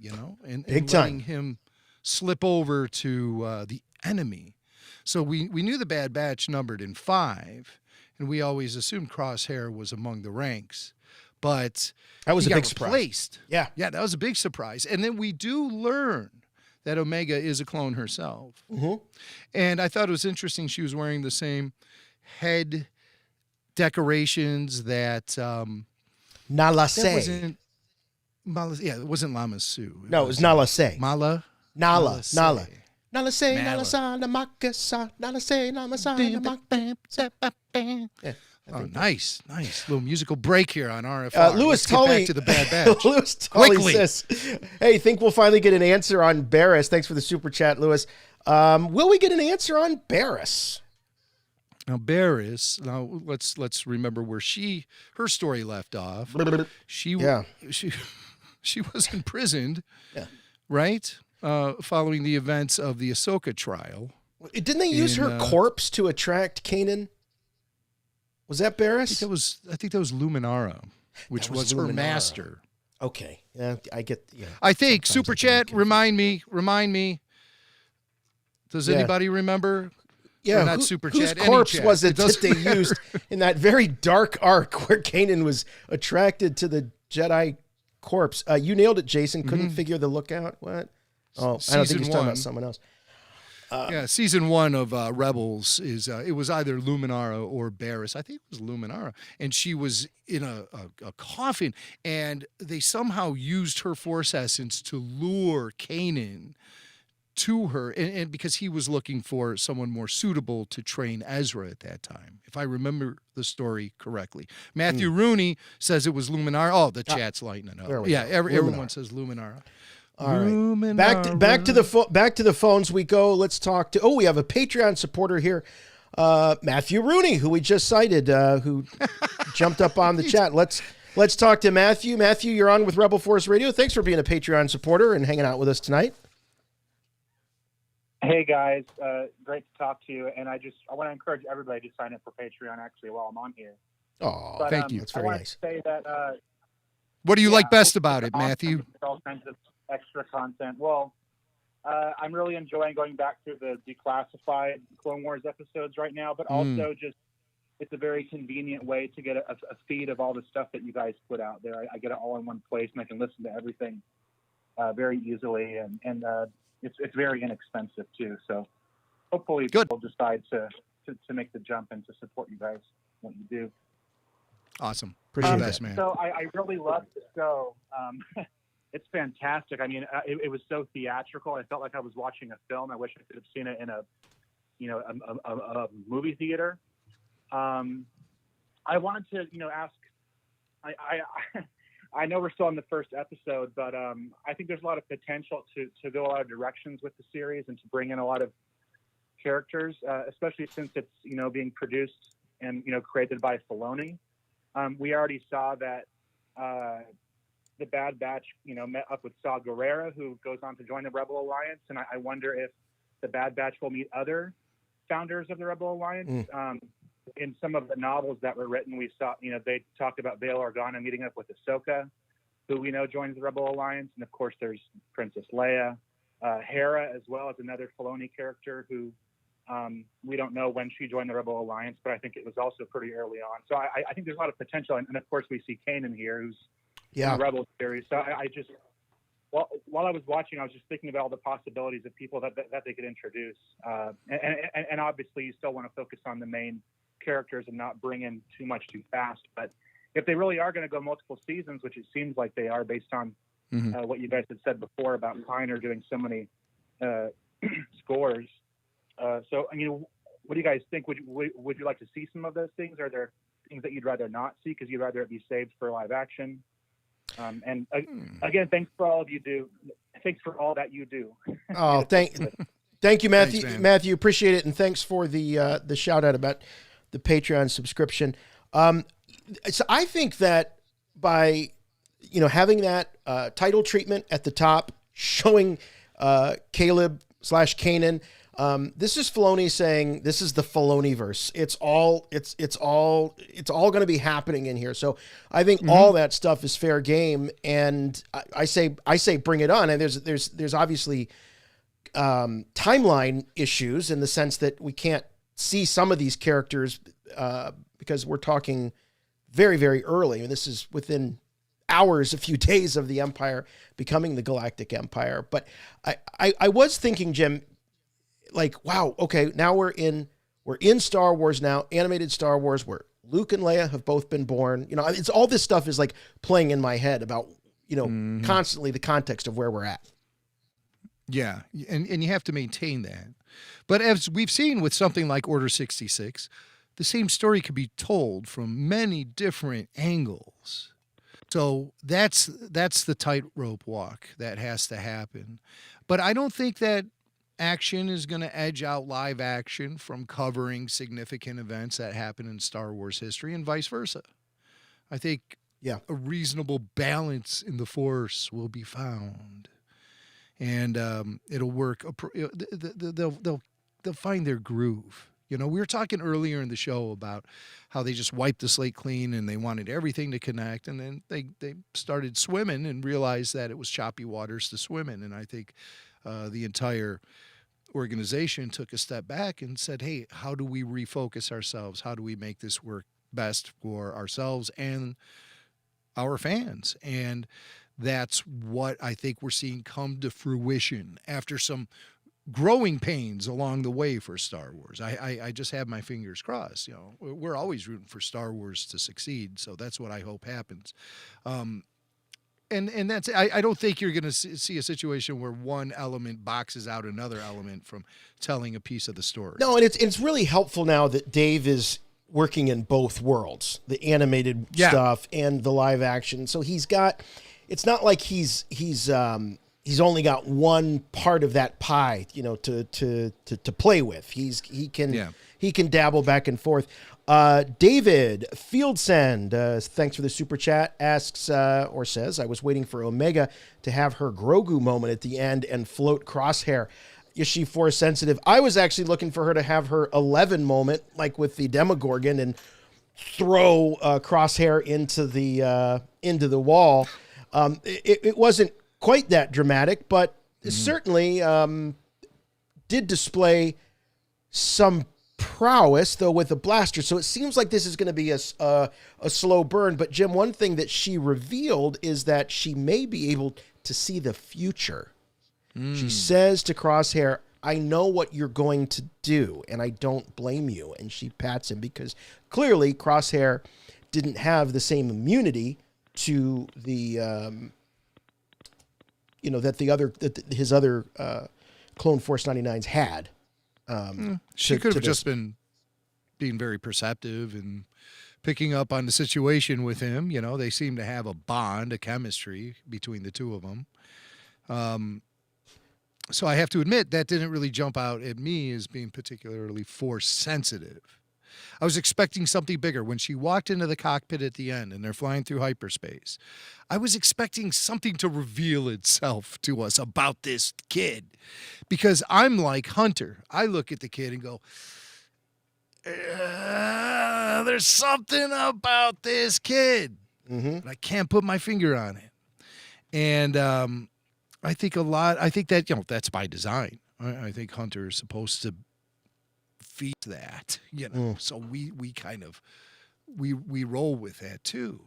and letting him slip over to the enemy. So we knew the Bad Batch numbered in 5, and we always assumed Crosshair was among the ranks. But that was a big surprise. Yeah, that was a big surprise. And then we do learn that Omega is a clone herself. Mm-hmm. And I thought it was interesting she was wearing the same head decorations that Nala it wasn't Lama Su. No, it was Nala Se. Nala. Nala Se, Nala Sa, Namaka Sa, Nala Se, Nala Sa, Namaka. Oh, nice. Little musical break here on RFR. Lewis Let's Tully, get back to the Bad Batch. Lewis Tully says, hey, think we'll finally get an answer on Barriss. Thanks for the super chat, Lewis. Will we get an answer on Barriss? Now, Barriss, let's remember where her story left off. She was imprisoned, right? Following the events of the Ahsoka trial. Didn't they use her corpse to attract Kanan? Was that Barriss? I think that was Luminara, which was her master. Okay. Yeah, I get. Yeah. I think super chat. Remind me. Does anybody remember? Yeah, not super chat. Whose corpse was it that they used in that very dark arc where Kanan was attracted to the Jedi corpse? You nailed it, Jason. Couldn't figure the lookout. What? Oh, I don't think he's talking about someone else. Season 1 of Rebels is it was either Luminara or Barriss. I think it was Luminara, and she was in a coffin, and they somehow used her Force essence to lure Kanan to her, and because he was looking for someone more suitable to train Ezra at that time, if I remember the story correctly. Matthew Rooney says it was Luminara. Oh, the chat's lighting it up. Everyone says Luminara. All right. Back to the phones we go. Let's talk to. We have a Patreon supporter here, Matthew Rooney, who we just cited, who jumped up on the chat. Let's talk to Matthew. Matthew, you're on with Rebel Force Radio. Thanks for being a Patreon supporter and hanging out with us tonight. Hey guys, great to talk to you. And I want to encourage everybody to sign up for Patreon actually while I'm on here. Oh, thank you. That's very nice. I want to say that. What do you like best about it, Matthew? All kinds of extra content. Well, I'm really enjoying going back through the declassified Clone Wars episodes right now, but also just it's a very convenient way to get a feed of all the stuff that you guys put out there. I get it all in one place, and I can listen to everything very easily, and it's very inexpensive too. So hopefully people decide to make the jump and to support you guys what you do. Awesome. Appreciate that, man. So I really love the show. It's fantastic. I mean, it was so theatrical. I felt like I was watching a film. I wish I could have seen it in a movie theater. I wanted to, ask. I know we're still on the first episode, but I think there's a lot of potential to go a lot of directions with the series and to bring in a lot of characters, especially since it's being produced and created by Filoni. We already saw that the Bad Batch met up with Saw Gerrera, who goes on to join the Rebel Alliance, and I wonder if the Bad Batch will meet other founders of the Rebel Alliance. In some of the novels that were written, we saw, they talked about Bail Organa meeting up with Ahsoka. who we know joins the Rebel Alliance. And of course, there's Princess Leia. Hera as well as another Filoni character who we don't know when she joined the Rebel Alliance, but I think it was also pretty early on. So I think there's a lot of potential. And of course, we see Kane in here, who's in the Rebel series. So I just, while I was watching, I was just thinking about all the possibilities of people that they could introduce. And obviously, you still want to focus on the main characters and not bring in too much too fast. But if they really are going to go multiple seasons, which it seems like they are based on what you guys had said before about Piner doing so many scores. So, I mean, what do you guys think? Would you like to see some of those things? Are there things that you'd rather not see because you'd rather it be saved for live action? And again, thanks for all of you do. Thanks for all that you do. Oh, thank you, Matthew. Thanks, Matthew, appreciate it, and thanks for the shout out about the Patreon subscription. So I think that by having that title treatment at the top, showing Caleb/Kanan. This is Filoni saying this is the Filoniverse. It's all going to be happening in here. So I think all that stuff is fair game, and I say bring it on. And there's obviously timeline issues in the sense that we can't see some of these characters because we're talking very, very early, and this is within hours, a few days of the Empire becoming the Galactic Empire. But I was thinking, Jim, like, wow, okay, now we're in Star Wars now, animated Star Wars, where Luke and Leia have both been born. It's all this stuff is like playing in my head about, constantly the context of where we're at. Yeah, and you have to maintain that. But as we've seen with something like Order 66, the same story could be told from many different angles. So that's the tightrope walk that has to happen. But I don't think that action is going to edge out live action from covering significant events that happen in Star Wars history and vice versa. I think a reasonable balance in the Force will be found, and it'll work. They'll find their groove. We were talking earlier in the show about how they just wiped the slate clean and they wanted everything to connect, and then they started swimming and realized that it was choppy waters to swim in. And I think the entire organization took a step back and said, hey, how do we refocus ourselves? How do we make this work best for ourselves and our fans? And that's what I think we're seeing come to fruition after some growing pains along the way for Star Wars. I just have my fingers crossed. We're always rooting for Star Wars to succeed, so that's what I hope happens. And that's, I don't think you're going to see a situation where one element boxes out another element from telling a piece of the story. No, and it's really helpful now that Dave is working in both worlds, the animated stuff and the live action. So he's got, it's not like he's only got one part of that pie, to play with. He can dabble back and forth. David Fieldsend, thanks for the super chat, asks or says, I was waiting for Omega to have her Grogu moment at the end and float Crosshair. Is she Force sensitive? I was actually looking for her to have her 11 moment, like with the Demogorgon, and throw Crosshair into the wall. It wasn't quite that dramatic, but certainly did display some prowess, though, with a blaster. So it seems like this is going to be a slow burn. But Jim, one thing that she revealed is that she may be able to see the future. She says to Crosshair, I know what you're going to do, and I don't blame you. And she pats him because clearly Crosshair didn't have the same immunity to the, that his other Clone Force 99s had. She could have just been being very perceptive and picking up on the situation with him. They seem to have a bond, a chemistry between the two of them. So I have to admit that didn't really jump out at me as being particularly Force sensitive. I was expecting something bigger. When she walked into the cockpit at the end and they're flying through hyperspace, I was expecting something to reveal itself to us about this kid. Because I'm like Hunter. I look at the kid and go, there's something about this kid. But I can't put my finger on it. And I think that, that's by design. I think Hunter is supposed to feed that, so we kind of, we roll with that too.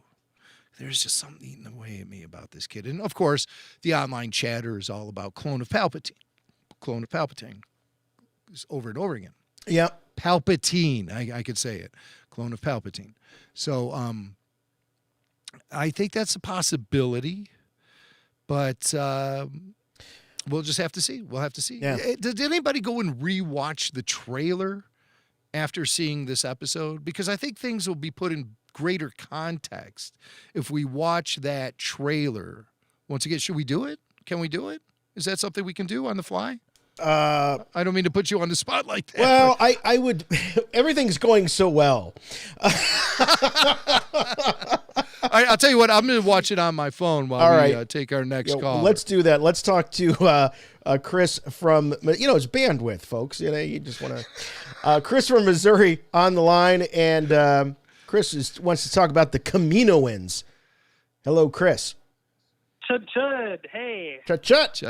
There's just something eating away at me about this kid. And of course, the online chatter is all about clone of Palpatine. Over and over again. Yeah. Palpatine. I could say it. Clone of Palpatine. So I think that's a possibility, but we'll just have to see. We'll have to see. Yeah. Did anybody go and rewatch the trailer after seeing this episode? Because I think things will be put in greater context if we watch that trailer. Once again, should we do it? Can we do it? Is that something we can do on the fly? I don't mean to put you on the spot like that. Well, I would. Everything's going so well. I'll tell you what. I'm going to watch it on my phone while we take our next call. Let's do that. Let's talk to Chris from, it's bandwidth, folks. You just want to. Chris from Missouri on the line, and Chris wants to talk about the Kaminoans. Hello, Chris. Chud. Hey. Chut.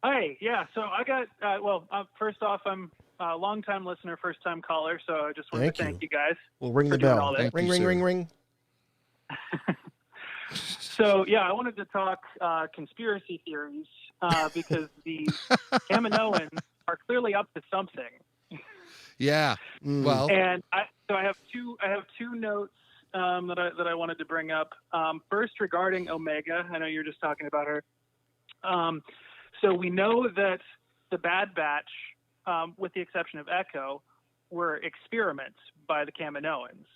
Hi. Yeah. So I got. First off, I'm a long-time listener, first-time caller. So I just want to thank you guys. We'll ring the bell. Ring. So yeah, I wanted to talk conspiracy theories because the Kaminoans are clearly up to something. Yeah. Well. And I have two notes that I wanted to bring up. First, regarding Omega, I know you're just talking about her. So we know that the Bad Batch, with the exception of Echo, were experiments by the Kaminoans.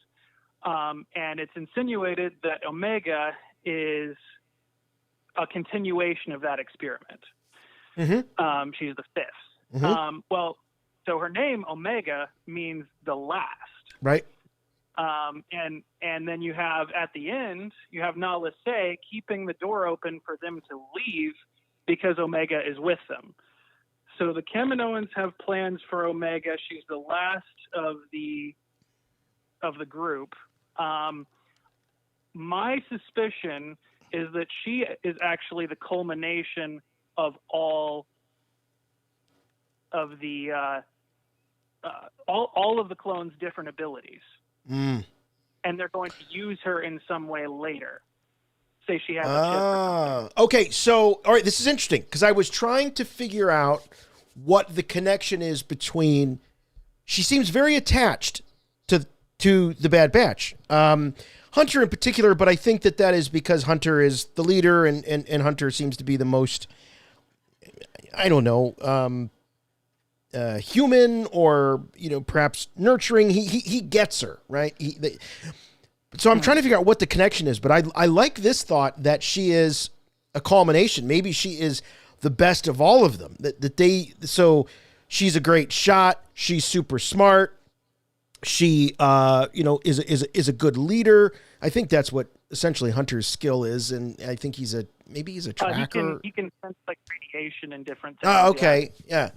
And it's insinuated that Omega is a continuation of that experiment. Mm-hmm. She's the fifth. Mm-hmm. So her name, Omega, means the last. Right. And then you have, at the end, you have Nala Se keeping the door open for them to leave because Omega is with them. So the Kaminoans have plans for Omega. She's the last of the group. My suspicion is that she is actually the culmination of all of the all of the clones' different abilities. And they're going to use her in some way later. Say she has a chip. Okay, so, all right, this is interesting, because I was trying to figure out what the connection is between... She seems very attached to the Bad Batch. Hunter in particular, but I think that is because Hunter is the leader, and Hunter seems to be the most, I don't know, human or, perhaps nurturing. He gets her, right? So I'm trying to figure out what the connection is, but I like this thought that she is a culmination. Maybe she is the best of all of them. So she's a great shot. She's super smart. She, is a good leader. I think that's what essentially Hunter's skill is, and I think he's a tracker. He can sense like radiation and different things. Okay, yeah.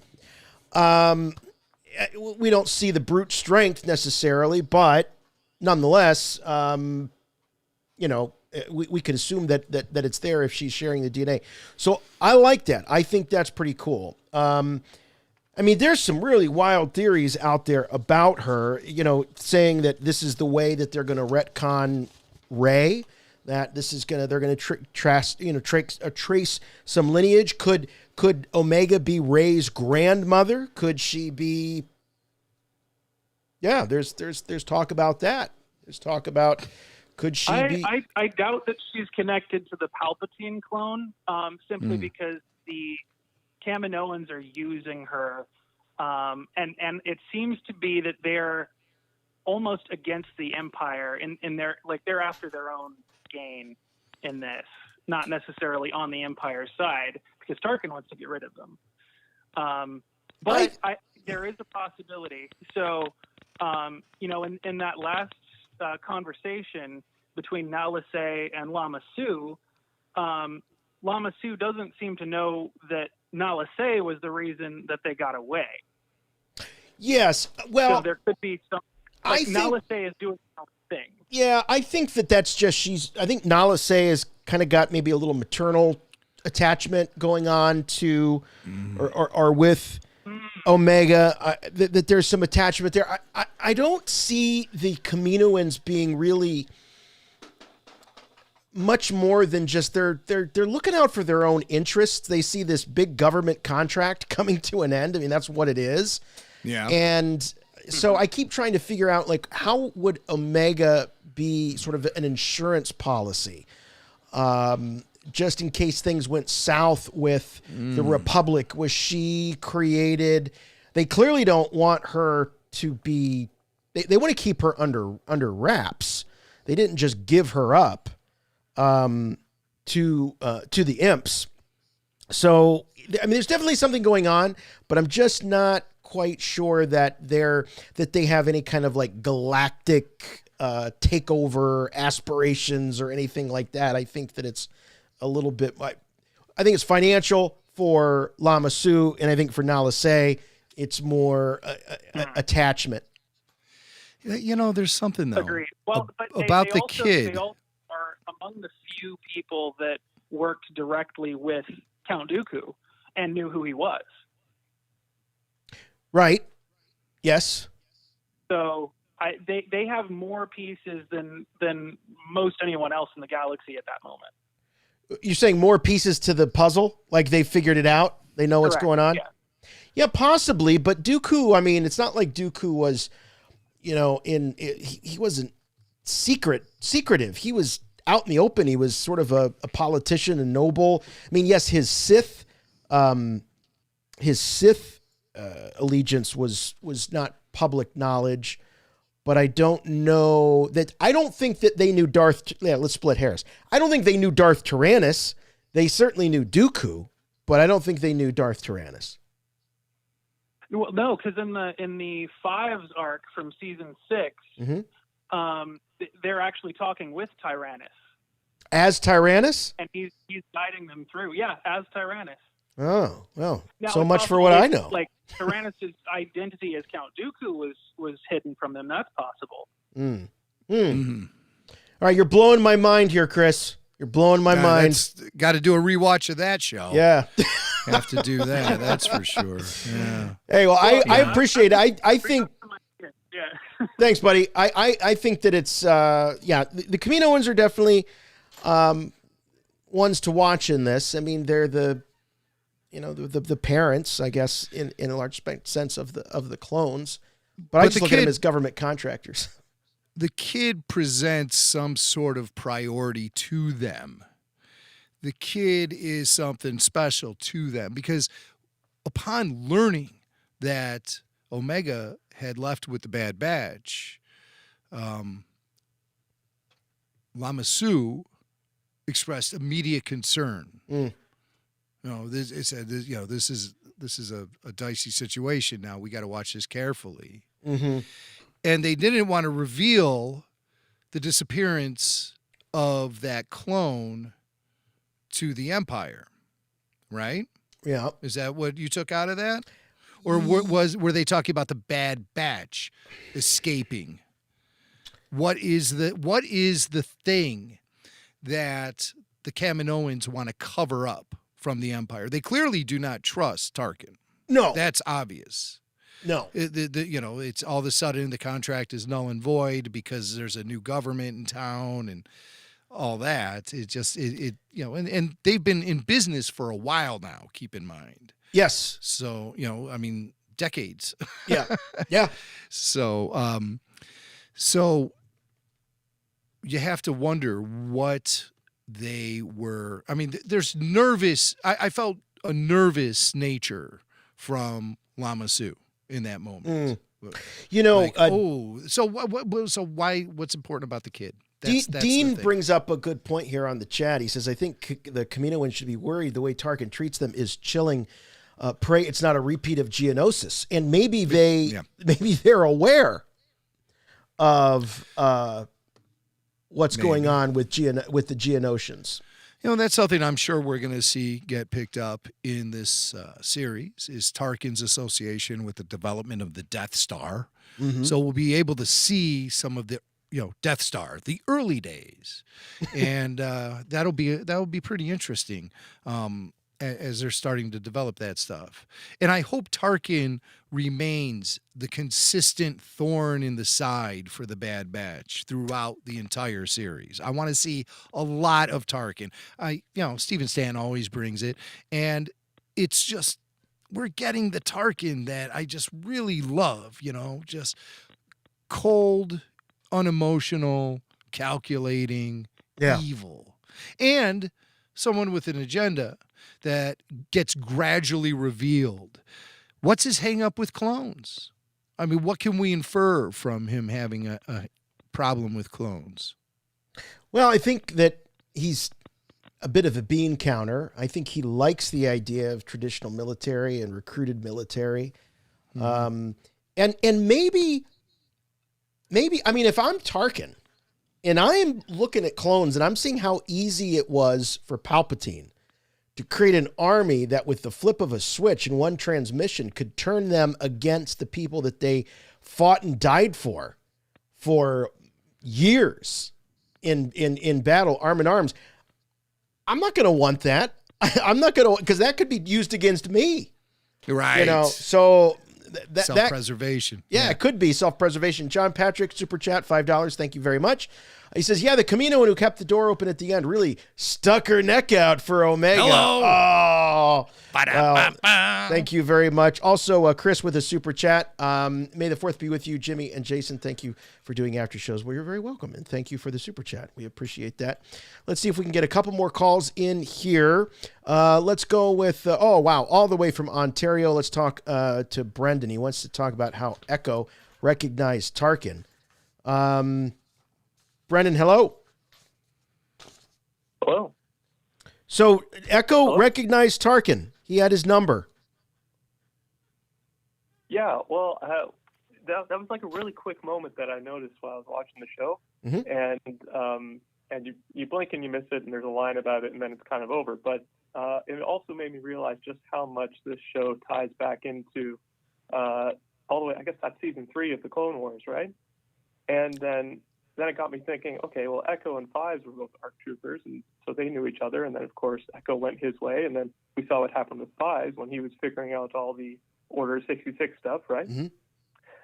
We don't see the brute strength necessarily, but nonetheless, we could assume that it's there if she's sharing the DNA. So I like that. I think that's pretty cool. There's some really wild theories out there about her, saying that this is the way that they're going to retcon Rey, that this is they're going to trace some lineage. Could Omega be Rey's grandmother? Could she be? Yeah, there's talk about that. There's talk about could she be? I doubt that she's connected to the Palpatine clone, simply because the Kaminoans are using her, and it seems to be that they're almost against the Empire in their they're after their own gain in this, not necessarily on the Empire's side, because Tarkin wants to get rid of them. But there is a possibility. So, in that last conversation between Nala Se and Lama Su, Lama Su doesn't seem to know that Nala Se was the reason that they got away. Yes, well, so there could be some. Nala Se is doing her own thing. Yeah, I think that's just I think Nala Se has kind of got maybe a little maternal attachment going on to, or with Omega, that there's some attachment there. I don't see the Kaminoans being really much more than just they're looking out for their own interests. They see this big government contract coming to an end. I mean, that's what it is. Yeah. And so I keep trying to figure out, like, how would Omega be sort of an insurance policy, just in case things went south with the Republic? Was she created? They clearly don't want her to be. They want to keep her under wraps. They didn't just give her up to the imps. So I mean, there's definitely something going on, but I'm just not quite sure that they have any kind of like galactic takeover aspirations or anything like that. I think that it's a little bit. I think it's financial for Lama Su, and I think for Nala Se, it's more attachment. You know, there's something though. Agreed. Well, but about they the also, kid. They also are among the few people that worked directly with Count Dooku and knew who he was. Right. Yes. So they have more pieces than most anyone else in the galaxy at that moment. You're saying more pieces to the puzzle? Like they figured it out? They know what's going on? Yeah, possibly. But Dooku, I mean, it's not like Dooku was, he wasn't secretive. He was out in the open. He was sort of a politician and noble. I mean, yes, his Sith allegiance was not public knowledge, but I don't think that they knew let's split hairs. I don't think they knew Darth Tyrannus. They certainly knew Dooku, but I don't think they knew Darth Tyrannus. Well, no, because in the Fives arc from season 6, they're actually talking with Tyrannus. As Tyrannus? And he's guiding them through. Yeah, as Tyrannus. Oh, well, now, so much for what I know. Like Tyrannus' identity as Count Dooku was hidden from them. That's possible. All right, you're blowing my mind here, Chris. You're blowing my mind. Got to do a rewatch of that show. Yeah. Have to do that. That's for sure. Yeah. Hey, well, I appreciate it. I think. Yeah. Thanks, buddy. I think that it's the Kaminoans are definitely ones to watch in this. I mean, they're the parents, I guess, in a large sense of the clones. But I just look at them as government contractors. The kid presents some sort of priority to them. The kid is something special to them because upon learning that Omega had left with the Bad Batch, Lama Su expressed immediate concern. This is a dicey situation now. We got to watch this carefully. Mm-hmm. And they didn't want to reveal the disappearance of that clone to the Empire, right? Yeah. Is that what you took out of that? Or were they talking about the Bad Batch escaping? What is the thing that the Kaminoans want to cover up from the Empire? They clearly do not trust Tarkin. No. That's obvious. No. It's all of a sudden the contract is null and void because there's a new government in town and all that. And they've been in business for a while now, keep in mind. Yes. So, decades. Yeah. Yeah. So you have to wonder what they were. I mean, there's nervous. I felt a nervous nature from Lama Su in that moment. So why? What's important about the kid? That's Dean brings up a good point here on the chat. He says, I think the Kaminoans should be worried the way Tarkin treats them is chilling. Pray it's not a repeat of Geonosis. And maybe they're aware of what's going on with the Geonosians. That's something I'm sure we're going to see get picked up in this series is Tarkin's association with the development of the Death Star. Mm-hmm. So we'll be able to see some of the Death Star, the early days, and that'll be pretty interesting as they're starting to develop that stuff. And I hope Tarkin remains the consistent thorn in the side for the Bad Batch throughout the entire series. I want to see a lot of Tarkin. Stephen Stanton always brings it, and it's just we're getting the Tarkin that I just really love. Just cold, unemotional, calculating, evil, and someone with an agenda that gets gradually revealed. What's his hang up with clones? I mean, what can we infer from him having a problem with clones? Well, I think that he's a bit of a bean counter. I think he likes the idea of traditional military and recruited military. And maybe, I mean, if I'm Tarkin and I am looking at clones and I'm seeing how easy it was for Palpatine to create an army that with the flip of a switch and one transmission could turn them against the people that they fought and died for years in battle, arm in arms. I'm not going to want that. I'm not going to, because that could be used against me. Right. So self-preservation. It could be self-preservation. John Patrick, super chat, $5. Thank you very much. He says, the Kaminoan who kept the door open at the end really stuck her neck out for Omega. Hello. Oh, well, thank you very much. Also, Chris with a super chat. May the 4th be with you, Jimmy and Jason. Thank you for doing after shows. Well, you're very welcome, and thank you for the super chat. We appreciate that. Let's see if we can get a couple more calls in here. Let's go with, all the way from Ontario. Let's talk to Brendan. He wants to talk about how Echo recognized Tarkin. Brendan, hello. Hello. So Echo recognized Tarkin. He had his number. Yeah, well, that was like a really quick moment that I noticed while I was watching the show. Mm-hmm. And you blink and you miss it, and there's a line about it, and then it's kind of over. But it also made me realize just how much this show ties back into all the way, I guess that's season 3 of the Clone Wars, right? And then it got me thinking, okay, well, Echo and Fives were both ARC troopers, and so they knew each other. And then, of course, Echo went his way, and then we saw what happened with Fives when he was figuring out all the Order 66 stuff, right? Mm-hmm.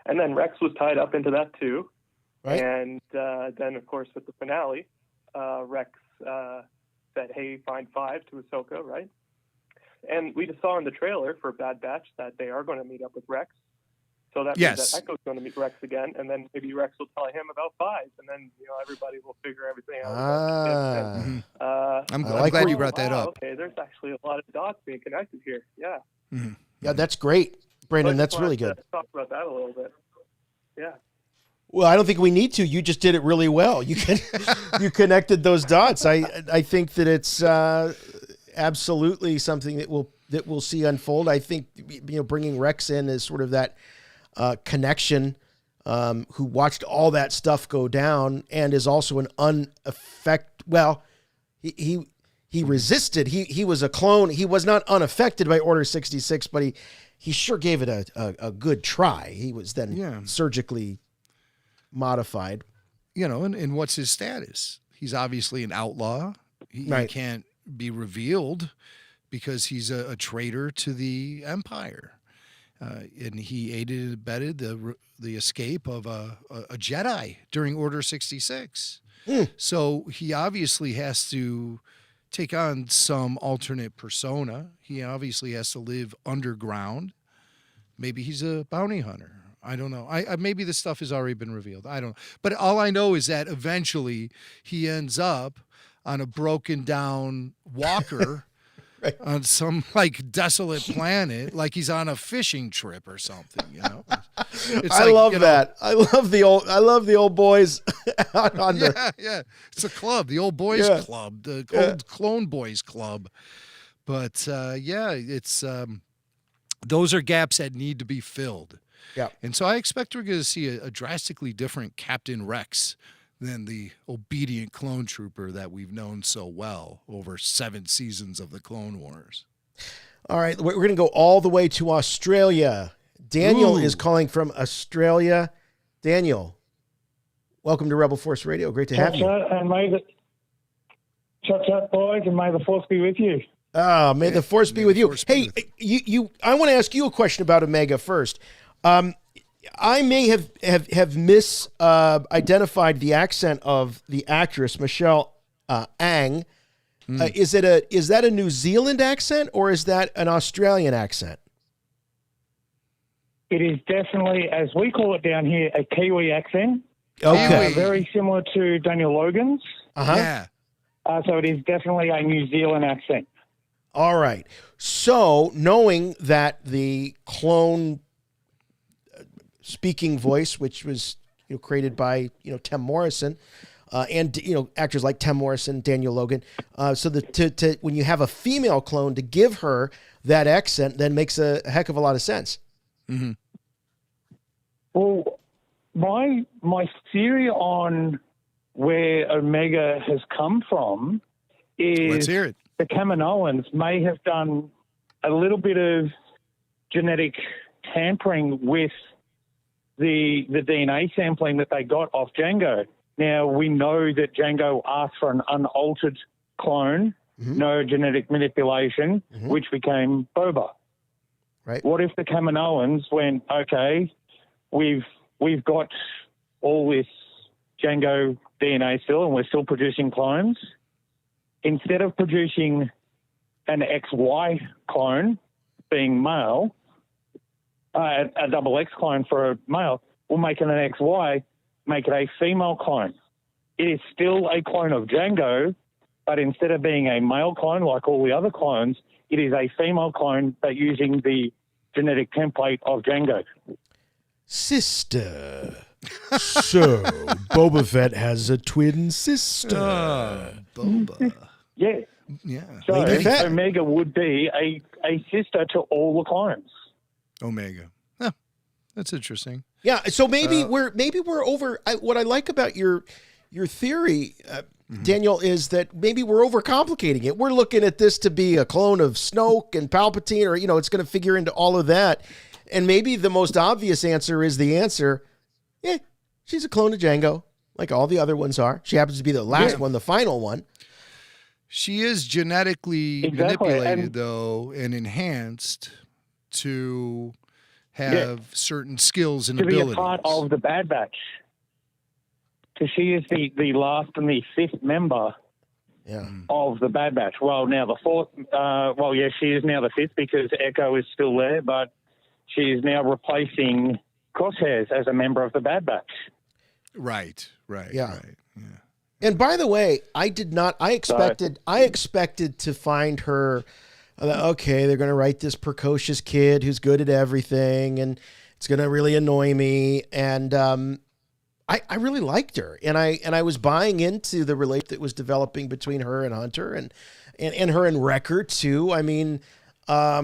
And then Rex was tied up into that, too. Right. And then, of course, with the finale, Rex said, hey, find Five to Ahsoka, right? And we just saw in the trailer for Bad Batch that they are going to meet up with Rex. So that means that Echo's going to meet Rex again, and then maybe Rex will tell him about Fives, and then everybody will figure everything out. I'm glad you brought that up. Okay, there's actually a lot of dots being connected here. Yeah. Mm-hmm. Yeah, that's great, Brandon. That's really good. Talk about that a little bit. Yeah. Well, I don't think we need to. You just did it really well. You connected those dots. I think that it's absolutely something that we'll see unfold. I think bringing Rex in is sort of that connection, who watched all that stuff go down and is also an he resisted. He was a clone. He was not unaffected by Order 66, but he sure gave it a good try. He was then surgically modified. And what's his status? He's obviously an outlaw. He can't be revealed because he's a traitor to the Empire. And he aided and abetted the escape of a Jedi during Order 66. So he obviously has to take on some alternate persona. He obviously has to live underground. Maybe he's a bounty hunter. I don't know. Maybe this stuff has already been revealed. I don't know. But all I know is that eventually he ends up on a broken down walker right. on some desolate planet, like he's on a fishing trip or something, It's I love that. I love the old boys out on yeah. It's a club, the old boys club, the old clone boys club. But it's those are gaps that need to be filled. Yeah. And so I expect we're going to see a drastically different Captain Rex than the obedient clone trooper that we've known so well over 7 seasons of the Clone Wars. All right, we're going to go all the way to Australia. Daniel is calling from Australia. Daniel, Welcome to Rebel Force Radio. Great to have you. And chat, boys, and may the Force be with you. May the Force be with you. Hey, I want to ask you a question about Omega first. I may have identified the accent of the actress Michelle Ang. Is that a New Zealand accent or is that an Australian accent? It is definitely, as we call it down here, a Kiwi accent. Okay. Very similar to Daniel Logan's. Yeah. So it is definitely a New Zealand accent. All right. So knowing that the clone speaking voice, which was created by Tim Morrison, and actors like Tim Morrison, Daniel Logan, so that when you have a female clone to give her that accent, then makes a heck of a lot of sense. Mm-hmm. Well, my theory on where Omega has come from is Let's hear it. The Kaminoans may have done a little bit of genetic tampering with the DNA sampling that they got off Jango. Now, we know that Jango asked for an unaltered clone, no genetic manipulation, which became Boba. Right. What if the Kaminoans went, okay, we've got all this Jango DNA still, and we're still producing clones. Instead of producing an XY clone, being male, a double X clone for a male, we'll make it an XY, make it a female clone. It is still a clone of Jango, but instead of being a male clone like all the other clones, it is a female clone, but using the genetic template of Jango. Sister. So, Boba Fett has a twin sister. Boba. Yeah. Yeah. So Omega would be a sister to all the clones. Omega. Huh. That's interesting. Yeah. So maybe we're over. What I like about your theory, Daniel, is that maybe we're overcomplicating it. We're looking at this to be a clone of Snoke and Palpatine, or it's going to figure into all of that. And maybe the most obvious answer is the answer. Yeah, she's a clone of Jango, like all the other ones are. She happens to be the last one, the final one. She is genetically manipulated, though, and enhanced to have certain skills and abilities. To be a part of the Bad Batch. Because she is the last and the fifth member of the Bad Batch. Well, now the fourth, she is now the fifth because Echo is still there, but she is now replacing Crosshairs as a member of the Bad Batch. Right. Yeah. And by the way, I expected to find her, okay, they're going to write this precocious kid who's good at everything, and it's going to really annoy me. And I really liked her, and I was buying into the relationship that was developing between her and Hunter, and her and Wrecker too. I mean, I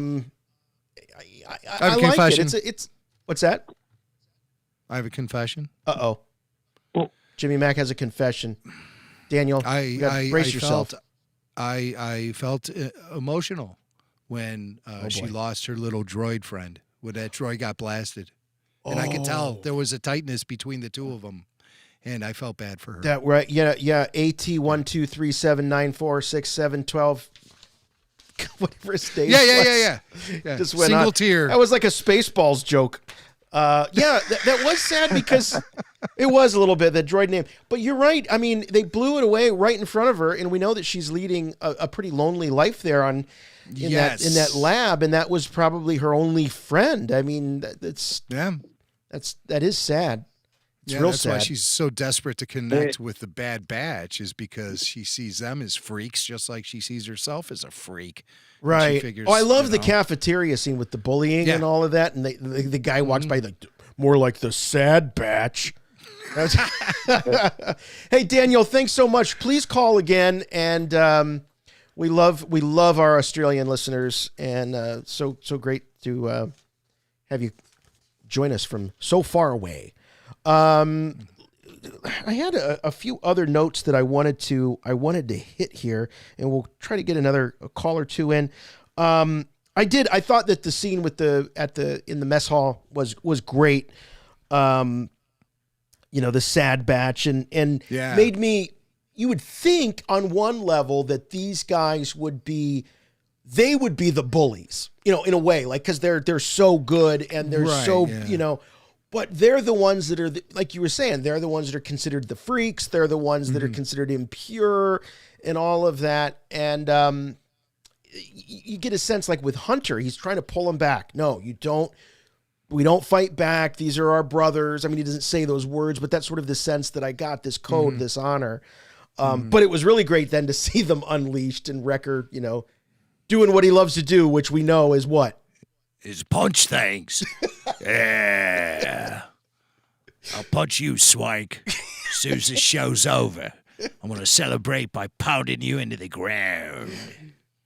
like it. It's what's that? I have a confession. Uh-oh. Jimmy Mack has a confession. Daniel, brace yourself. I felt emotional when she lost her little droid friend, when that droid got blasted. And I could tell there was a tightness between the two of them, and I felt bad for her. That right? Yeah. AT12379467112. Whatever his name was. Yeah. Just went Single on. tear. That was like a Spaceballs joke. That was sad because it was a little bit that droid name. But you're right. I mean, they blew it away right in front of her, and we know that she's leading a pretty lonely life there in that lab, and that was probably her only friend. I mean, that is sad. It's real that's sad. why she's so desperate to connect with the Bad Batch, is because she sees them as freaks, just like she sees herself as a freak. Right. She figures, I love the cafeteria scene with the bullying and all of that, and the guy walks by like more like the Sad Batch. Hey, Daniel, thanks so much. Please call again, and we love our Australian listeners, and so great to have you join us from so far away. I had a few other notes that I wanted to hit here, and we'll try to get another call or two in. I thought that the scene with in the mess hall was great. the Sad Batch, and made me. You would think on one level that these guys would be the bullies, in a way, like because they're so good and they're but they're the ones that are like you were saying, they're the ones that are considered the freaks. They're the ones that are considered impure and all of that. And you get a sense like with Hunter, he's trying to pull him back. No, you don't. We don't fight back. These are our brothers. I mean, he doesn't say those words, but that's sort of the sense that I got, this code, this honor. But it was really great then to see them unleashed and Wrecker, doing what he loves to do, which we know is what? Is punch things. Yeah. I'll punch you, Swank. As soon as the show's over, I'm going to celebrate by pounding you into the ground.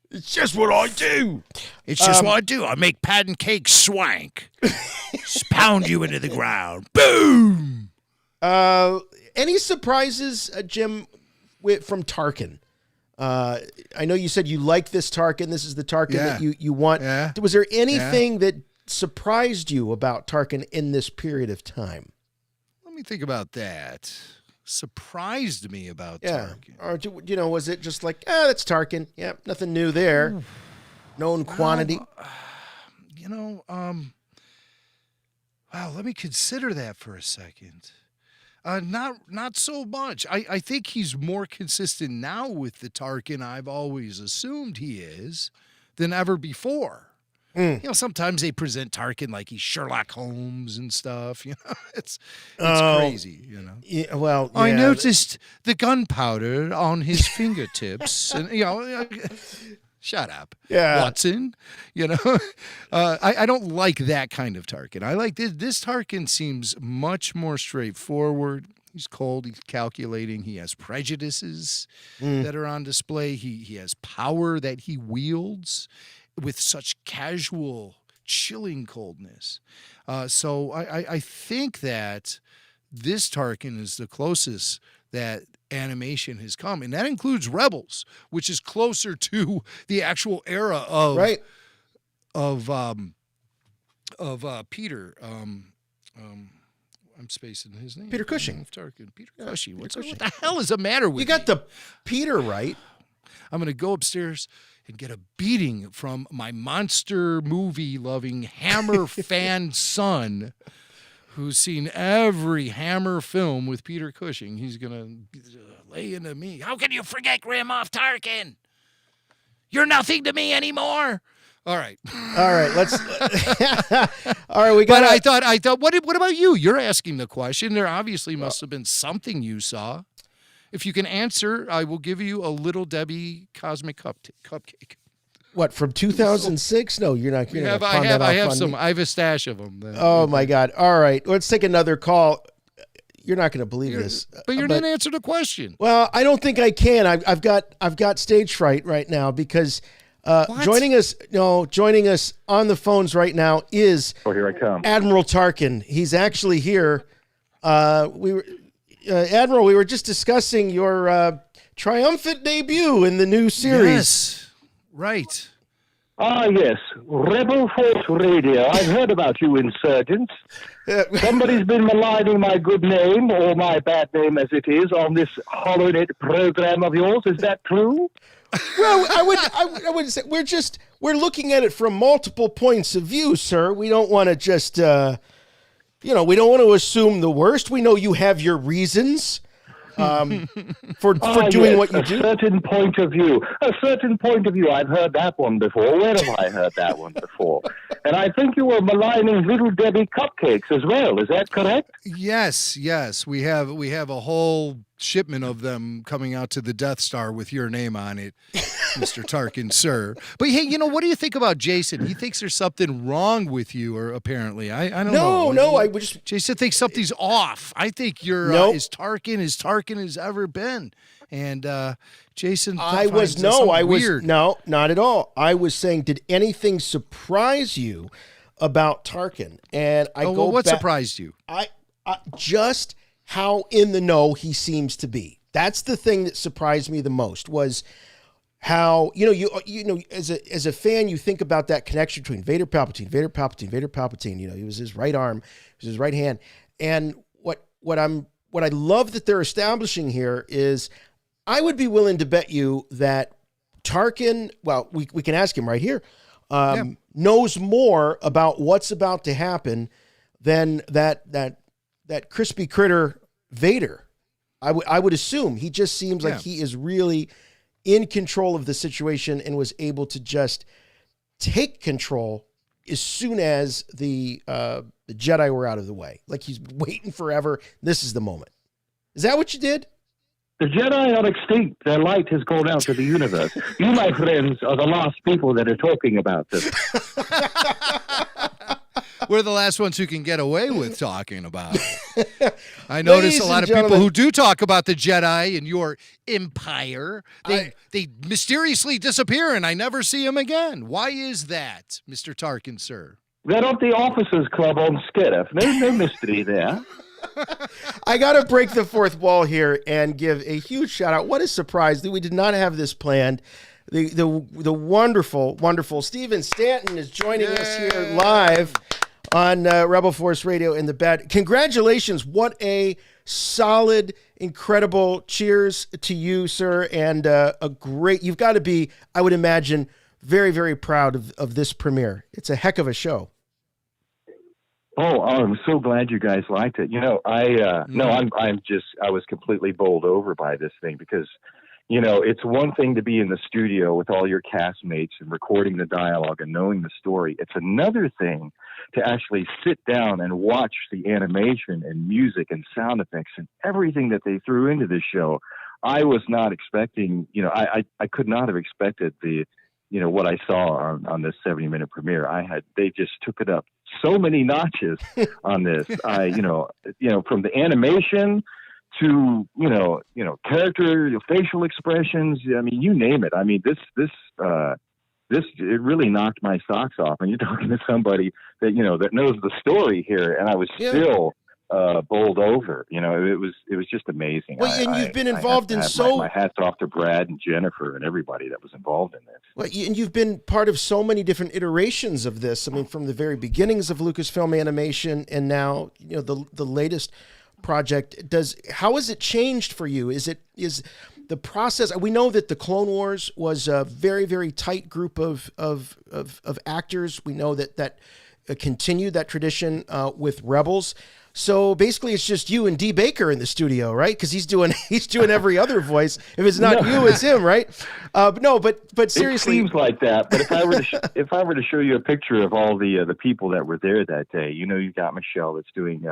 It's just what I do. It's just what I do. I make pancake swank. Just pound you into the ground. Boom! Any surprises, Jim, from Tarkin? I know you said you like this Tarkin. This is the Tarkin that you want. Yeah. Was there anything that surprised you about Tarkin in this period of time? Let me think about that. Surprised me about Tarkin. Or, was it just like, that's Tarkin. Yeah, nothing new there. Known quantity. Wow, let me consider that for a second. Not so much. I think he's more consistent now with the Tarkin I've always assumed he is than ever before. Sometimes they present Tarkin like he's Sherlock Holmes and stuff. It's crazy. Yeah, well, I noticed the gunpowder on his fingertips, and shut up, Watson. I don't like that kind of Tarkin. I like this. This Tarkin seems much more straightforward. He's cold. He's calculating. He has prejudices that are on display. He has power that he wields with such casual, chilling coldness. So I think that this Tarkin is the closest that animation has come, and that includes Rebels, which is closer to the actual era of Peter. I'm spacing his name. Peter Cushing. Tarkin. Peter Cushing. What the hell is the matter with you? Got the Peter right. I'm going to go upstairs and get a beating from my monster movie loving Hammer fan son, who's seen every Hammer film with Peter Cushing. He's going to lay into me. How can you forget Grand Moff Tarkin? You're nothing to me anymore. All right. Let's. All right, we got. But I thought. What about you? You're asking the question. There obviously must have been something you saw. If you can answer, I will give you a Little Debbie Cosmic Cupcake. What, from 2006? No, you're not. I have some. I have a stash of them. Oh my God! All right, let's take another call. You're not going to believe this, but you didn't answer the question. Well, I don't think I can. I've got stage fright right now because joining us on the phones right now is here I come. Admiral Tarkin. He's actually here. Admiral, we were just discussing your triumphant debut in the new series. Yes, right. Ah, yes. Rebel Force Radio. I've heard about you insurgents. Somebody's been maligning my good name, or my bad name as it is, on this HoloNet program of yours. Is that true? Well, I would say we're looking at it from multiple points of view, sir. We don't want to just... we don't want to assume the worst. We know you have your reasons for doing what you do. A certain point of view. I've heard that one before. Where have I heard that one before? And I think you were maligning Little Debbie cupcakes as well. Is that correct? Yes. We have a whole shipment of them coming out to the Death Star with your name on it, Mr. Tarkin, sir. But hey, what do you think about Jason? He thinks there's something wrong with you, or apparently, I don't know. No, Jason thinks something's off. I think you're as Tarkin as ever been. And Jason, weird. No, not at all. I was saying, did anything surprise you about Tarkin? And what surprised you? I just how in the know he seems to be. That's the thing that surprised me the most was how, as a fan, you think about that connection between Vader, Palpatine. He was his right arm, he was his right hand. And what I'm what I love that they're establishing here is I would be willing to bet you that Tarkin, well, we can ask him right here, knows more about what's about to happen than that crispy critter Vader. I would assume. He just seems like he is really in control of the situation and was able to just take control as soon as the Jedi were out of the way. Like he's waiting forever. This is the moment. Is that what you did? The Jedi are extinct. Their light has gone out to the universe. You, my friends, are the last people that are talking about this. We're the last ones who can get away with talking about it. I notice a lot of people who do talk about the Jedi and your empire, they mysteriously disappear and I never see them again. Why is that, Mr. Tarkin, sir? They're at the Officers Club on Skiff. There's no mystery there. I got to break the fourth wall here and give a huge shout out. What a surprise that we did not have this planned. The wonderful, wonderful Stephen Stanton is joining us here live on Rebel Force Radio in the bed. Congratulations. What a solid, incredible cheers to you, sir. And you've got to be, I would imagine, very, very proud of this premiere. It's a heck of a show. Oh, I'm so glad you guys liked it. I was completely bowled over by this thing because, it's one thing to be in the studio with all your castmates and recording the dialogue and knowing the story. It's another thing to actually sit down and watch the animation and music and sound effects and everything that they threw into this show. I was not expecting, I could not have expected what I saw on this 70-minute premiere. They just took it up so many notches on this. From the animation to character, facial expressions. I mean, you name it. I mean, this it really knocked my socks off. And you're talking to somebody that that knows the story here, and I was still bowled over. It was just amazing. Well, and you've been involved in my hats off to Brad and Jennifer and everybody that was involved in this. Well, and you've been part of so many different iterations of this. I mean, from the very beginnings of Lucasfilm Animation and now the latest project. How has it changed for you? Is the process? We know that the Clone Wars was a very, very tight group of actors. We know that continued that tradition with Rebels. So basically, it's just you and D. Baker in the studio, right? Because he's doing every other voice. If it's not you, it's him, right? But seriously, it seems like that. But if I were to show you a picture of all the people that were there that day, you've got Michelle that's doing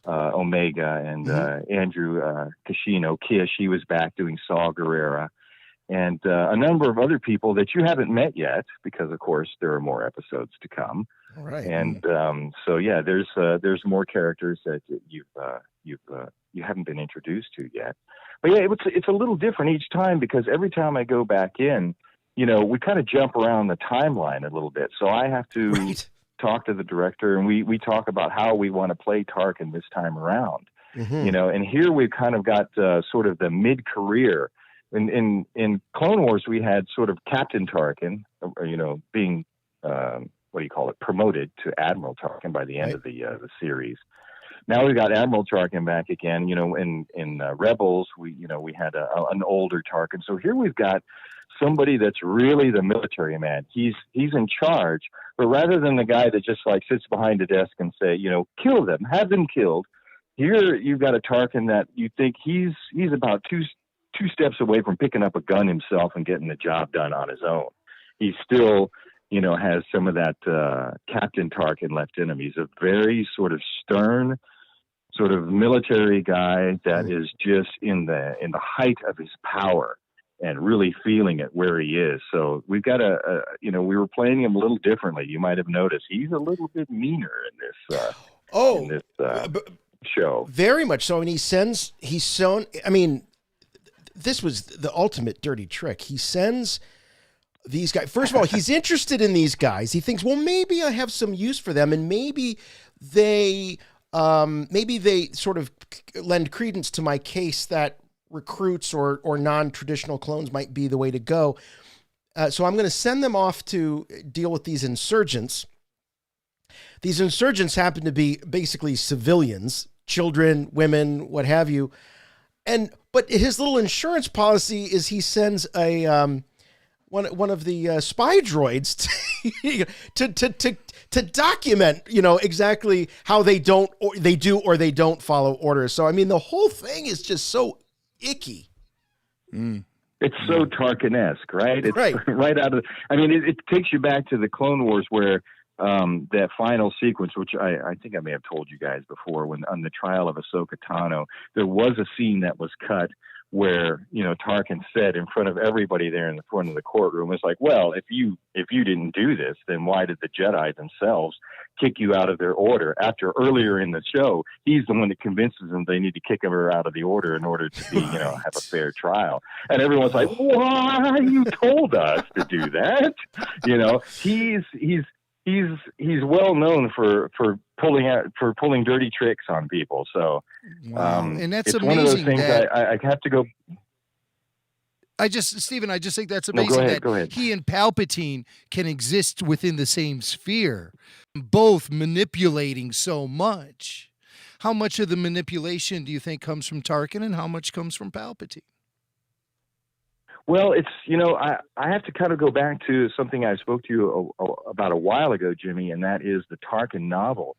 Omega and Andrew Kashino, Kish. He was back doing Saw Gerrera, and a number of other people that you haven't met yet, because of course there are more episodes to come. All right. And there's more characters that you haven't been introduced to yet. But yeah, it's a little different each time, because every time I go back in, we kind of jump around the timeline a little bit. So I have to talk to the director, and we talk about how we want to play Tarkin this time around. And here we've kind of got sort of the mid-career. In Clone Wars, we had sort of Captain Tarkin, being promoted to Admiral Tarkin by the end of the series. Now we've got Admiral Tarkin back again. In Rebels, we had an older Tarkin. So here we've got somebody that's really the military man. He's in charge, but rather than the guy that just sits behind a desk and say, kill them, have them killed. Here you've got a Tarkin that you think he's about two steps away from picking up a gun himself and getting the job done on his own. He still has some of that Captain Tarkin left in him. He's a very sort of stern, sort of military guy that is just in the height of his power and really feeling it where he is. So we've got we were playing him a little differently. You might have noticed he's a little bit meaner in this show. Very much so. And this was the ultimate dirty trick. He sends these guys. First of all, he's interested in these guys. He thinks, well, maybe I have some use for them, and maybe they sort of lend credence to my case that recruits or non-traditional clones might be the way to go. So I'm going to send them off to deal with these insurgents. These insurgents happen to be basically civilians, children, women, what have you. But his little insurance policy is he sends a one of the spy droids to document, exactly how they do or they don't follow orders. So I mean, the whole thing is just so icky. It's so Tarkin-esque, right? It's right out of. I mean, it takes you back to the Clone Wars where that final sequence, which I think I may have told you guys before, when on the trial of Ahsoka Tano, there was a scene that was cut where Tarkin said in front of everybody there in the front of the courtroom, it's like, well, if you didn't do this, then why did the Jedi themselves kick you out of their order? After earlier in the show, he's the one that convinces them they need to kick her out of the order in order to be, have a fair trial. And everyone's like, why? You told us to do that. He's well known for pulling dirty tricks on people. So, and that's it's amazing. One of those things I have to go. Stephen, I just think that's amazing go ahead. He and Palpatine can exist within the same sphere, both manipulating so much. How much of the manipulation do you think comes from Tarkin, and how much comes from Palpatine? Well, it's, I have to kind of go back to something I spoke to you about a while ago, Jimmy, and that is the Tarkin novel.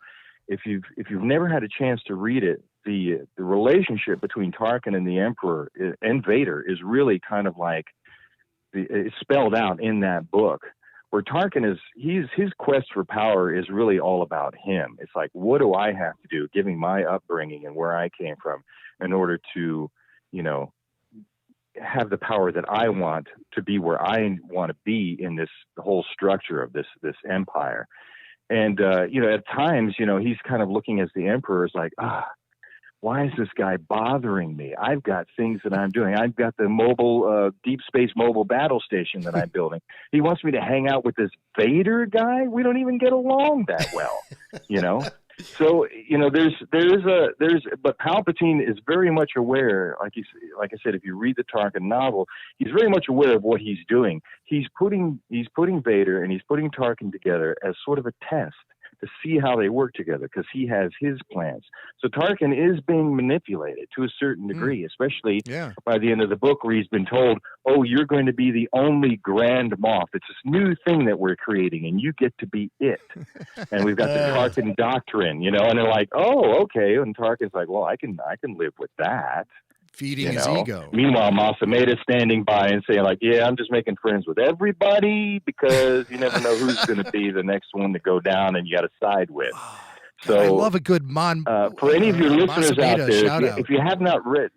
If you've never had a chance to read it, the relationship between Tarkin and the Emperor and Vader is really kind of like it's spelled out in that book. Where Tarkin his quest for power is really all about him. It's like, what do I have to do, given my upbringing and where I came from, in order to, have the power that I want to be where I want to be in the whole structure of this empire. And, at times, he's kind of looking as the Emperor is like, why is this guy bothering me? I've got things that I'm doing. I've got the mobile, deep space mobile battle station that I'm building. He wants me to hang out with this Vader guy. We don't even get along that well, So, but Palpatine is very much aware, like I said, if you read the Tarkin novel, he's very much aware of what he's doing. He's putting Vader and he's putting Tarkin together as sort of a test to see how they work together, because he has his plans. So Tarkin is being manipulated to a certain degree, especially by the end of the book, where he's been told, oh, you're going to be the only Grand Moff. It's this new thing that we're creating, and you get to be it. And we've got the Tarkin doctrine, and they're like, oh, okay. And Tarkin's like, well, I can live with that. Feeding his ego. Meanwhile, Masameda's standing by and saying, like, yeah, I'm just making friends with everybody, because you never know who's going to be the next one to go down and you got to side with. So I love a good for any of your listeners out Masameda, there, if you have not read,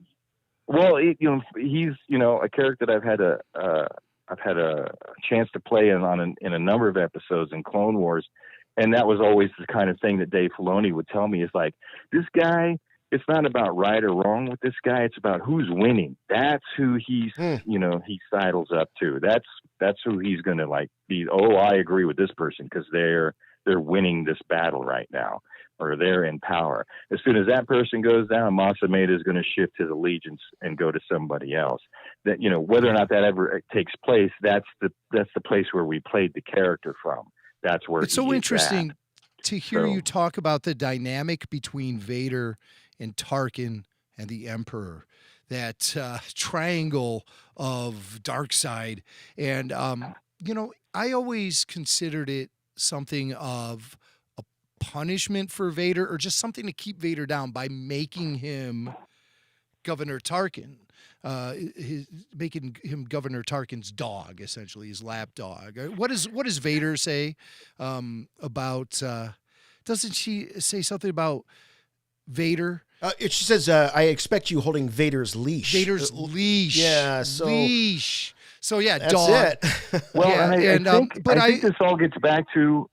well, he's a character that I've had a chance to play in a number of episodes in Clone Wars, and that was always the kind of thing that Dave Filoni would tell me is like, this guy. It's not about right or wrong with this guy. It's about who's winning. That's who he sidles up to. That's who he's going to be. Oh, I agree with this person because they're winning this battle right now, or they're in power. As soon as that person goes down, Masameda is going to shift his allegiance and go to somebody else. That whether or not that ever takes place, that's the place where we played the character from. That's where it's so interesting to hear you talk about the dynamic between Vader and Tarkin and the Emperor, that triangle of dark side. And, I always considered it something of a punishment for Vader, or just something to keep Vader down by making him Governor Tarkin, making him Governor Tarkin's dog, essentially, his lap dog. What does Vader say about, doesn't she say something about Vader? She says, I expect you holding Vader's leash. Vader's leash. Yeah, so... Leash. So, yeah, that's dog. It. Well, yeah, I think this all gets back to...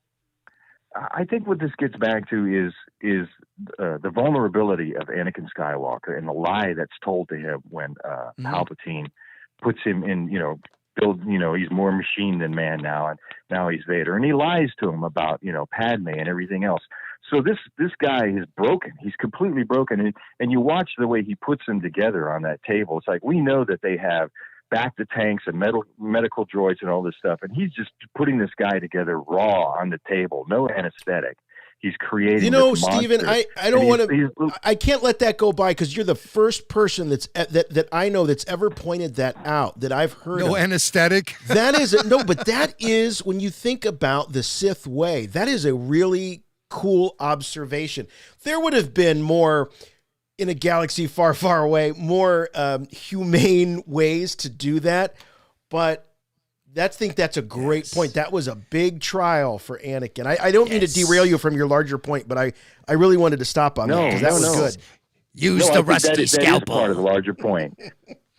I think what this gets back to is the vulnerability of Anakin Skywalker and the lie that's told to him when Palpatine puts him in, he's more machine than man now, and now he's Vader. And he lies to him about, Padme and everything else. So this guy is broken. He's completely broken. And you watch the way he puts them together on that table. It's like, we know that they have back to tanks and medical droids and all this stuff. And he's just putting this guy together raw on the table, no anesthetic. creating. You know, this Stephen, monster. I don't want to. I can't let that go by because you're the first person that I know that's ever pointed that out that I've heard. No of. anesthetic. That is but that is when you think about the Sith way. That is a really cool observation. There would have been more in a galaxy far, far away, more humane ways to do that, but. I think that's a great point. That was a big trial for Anakin. I don't mean to derail you from your larger point, but I really wanted to stop on that because that was good. Use the rusty scalpel. That is part of the larger point.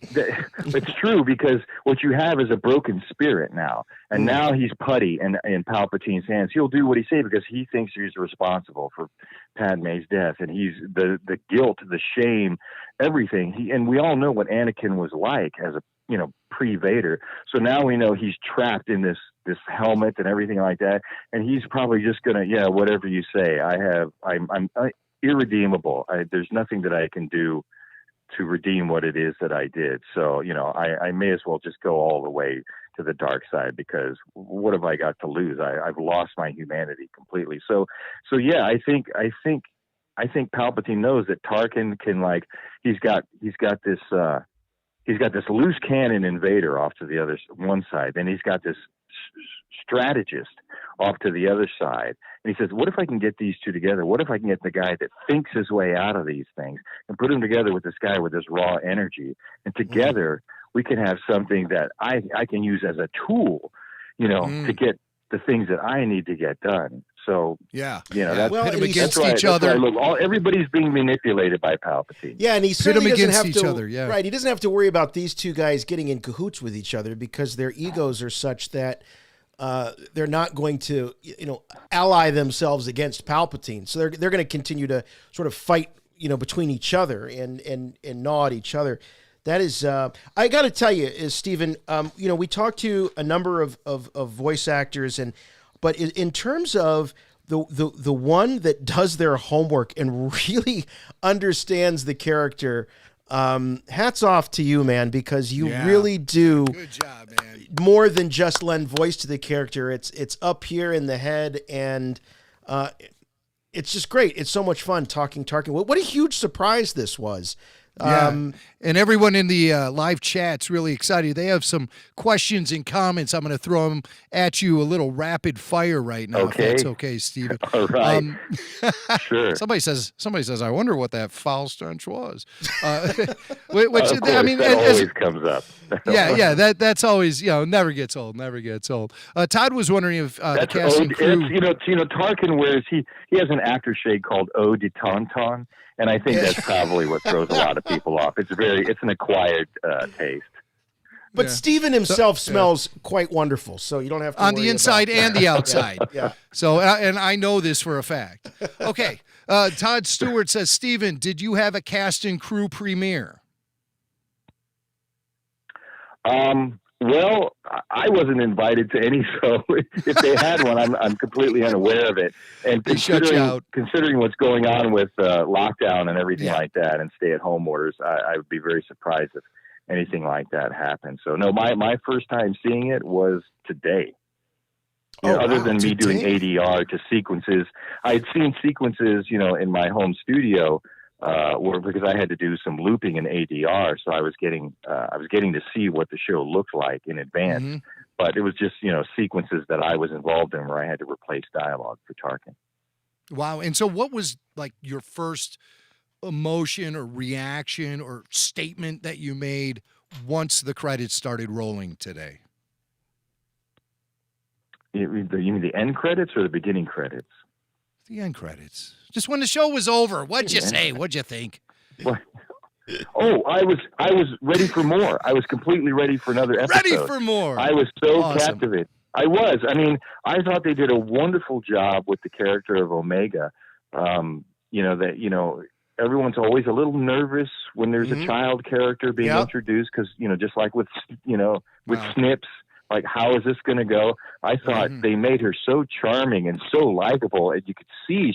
It's true because what you have is a broken spirit now, and now he's putty in Palpatine's hands. He'll do what he says because he thinks he's responsible for Padme's death, and he's the guilt, the shame, everything. And we all know what Anakin was like as a pre-Vader. So now we know he's trapped in this helmet and everything like that, and he's probably just gonna whatever you say. I'm irredeemable. There's nothing that I can do to redeem what it is that I did. So I may as well just go all the way to the dark side because what have I got to lose? I've lost my humanity completely. So yeah, I think Palpatine knows that Tarkin can he's got this loose cannon in Vader off to the other one side. Then he's got this strategist off to the other side. And he says, what if I can get these two together? What if I can get the guy that thinks his way out of these things and put him together with this guy with this raw energy? And together we can have something that I can use as a tool, to get the things that I need to get done. So that's pit them against each other. Everybody's being manipulated by Palpatine. Yeah, and he certainly doesn't have each to. Other, yeah. Right, he doesn't have to worry about these two guys getting in cahoots with each other because their egos are such that they're not going to, ally themselves against Palpatine. So they're going to continue to sort of fight, between each other and gnaw at each other. That is, I got to tell you, Stephen. We talked to a number of voice actors but in terms of the one that does their homework and really understands the character, hats off to you, man, because you really do good job, man. More than just lend voice to the character. It's up here in the head, and it's just great. It's so much fun talking Tarkin. What a huge surprise this was. And everyone in the live chat's really excited. They have some questions and comments. I'm going to throw them at you a little rapid fire right now. Okay. If that's okay, Stephen. All right. Sure. Somebody says, I wonder what that foul stench was. Which that always comes up. That's always, never gets old. Todd was wondering if the casting crew. Tarkin wears, he has an aftershave called Eau de Tauntaun. And I think that's probably what throws a lot of people off. It's an acquired taste. But Stephen himself smells quite wonderful, so you don't have to on worry the inside about and the outside. Yeah. So, and I know this for a fact. Okay. Todd Stewart says, Stephen, did you have a cast and crew premiere? Well, I wasn't invited to any, so if they had one, I'm completely unaware of it. And considering what's going on with lockdown and everything like that and stay-at-home orders, I would be very surprised if anything like that happened. So, no, my first time seeing it was today. Other than me doing ADR to sequences, I had seen sequences, in my home studio. Because I had to do some looping in ADR, so I was getting to see what the show looked like in advance. Mm-hmm. But it was just sequences that I was involved in where I had to replace dialogue for Tarkin. Wow! And so, what was your first emotion or reaction or statement that you made once the credits started rolling today? You mean the end credits or the beginning credits? The end credits. Just when the show was over, what'd you say? What'd you think? What? Oh, I was ready for more. I was completely ready for another episode. Ready for more. I was so captivated. I was. I mean, I thought they did a wonderful job with the character of Omega. Everyone's always a little nervous when there's a child character being introduced because, just like with Snips. Like, how is this going to go? I thought they made her so charming and so likable, and you could see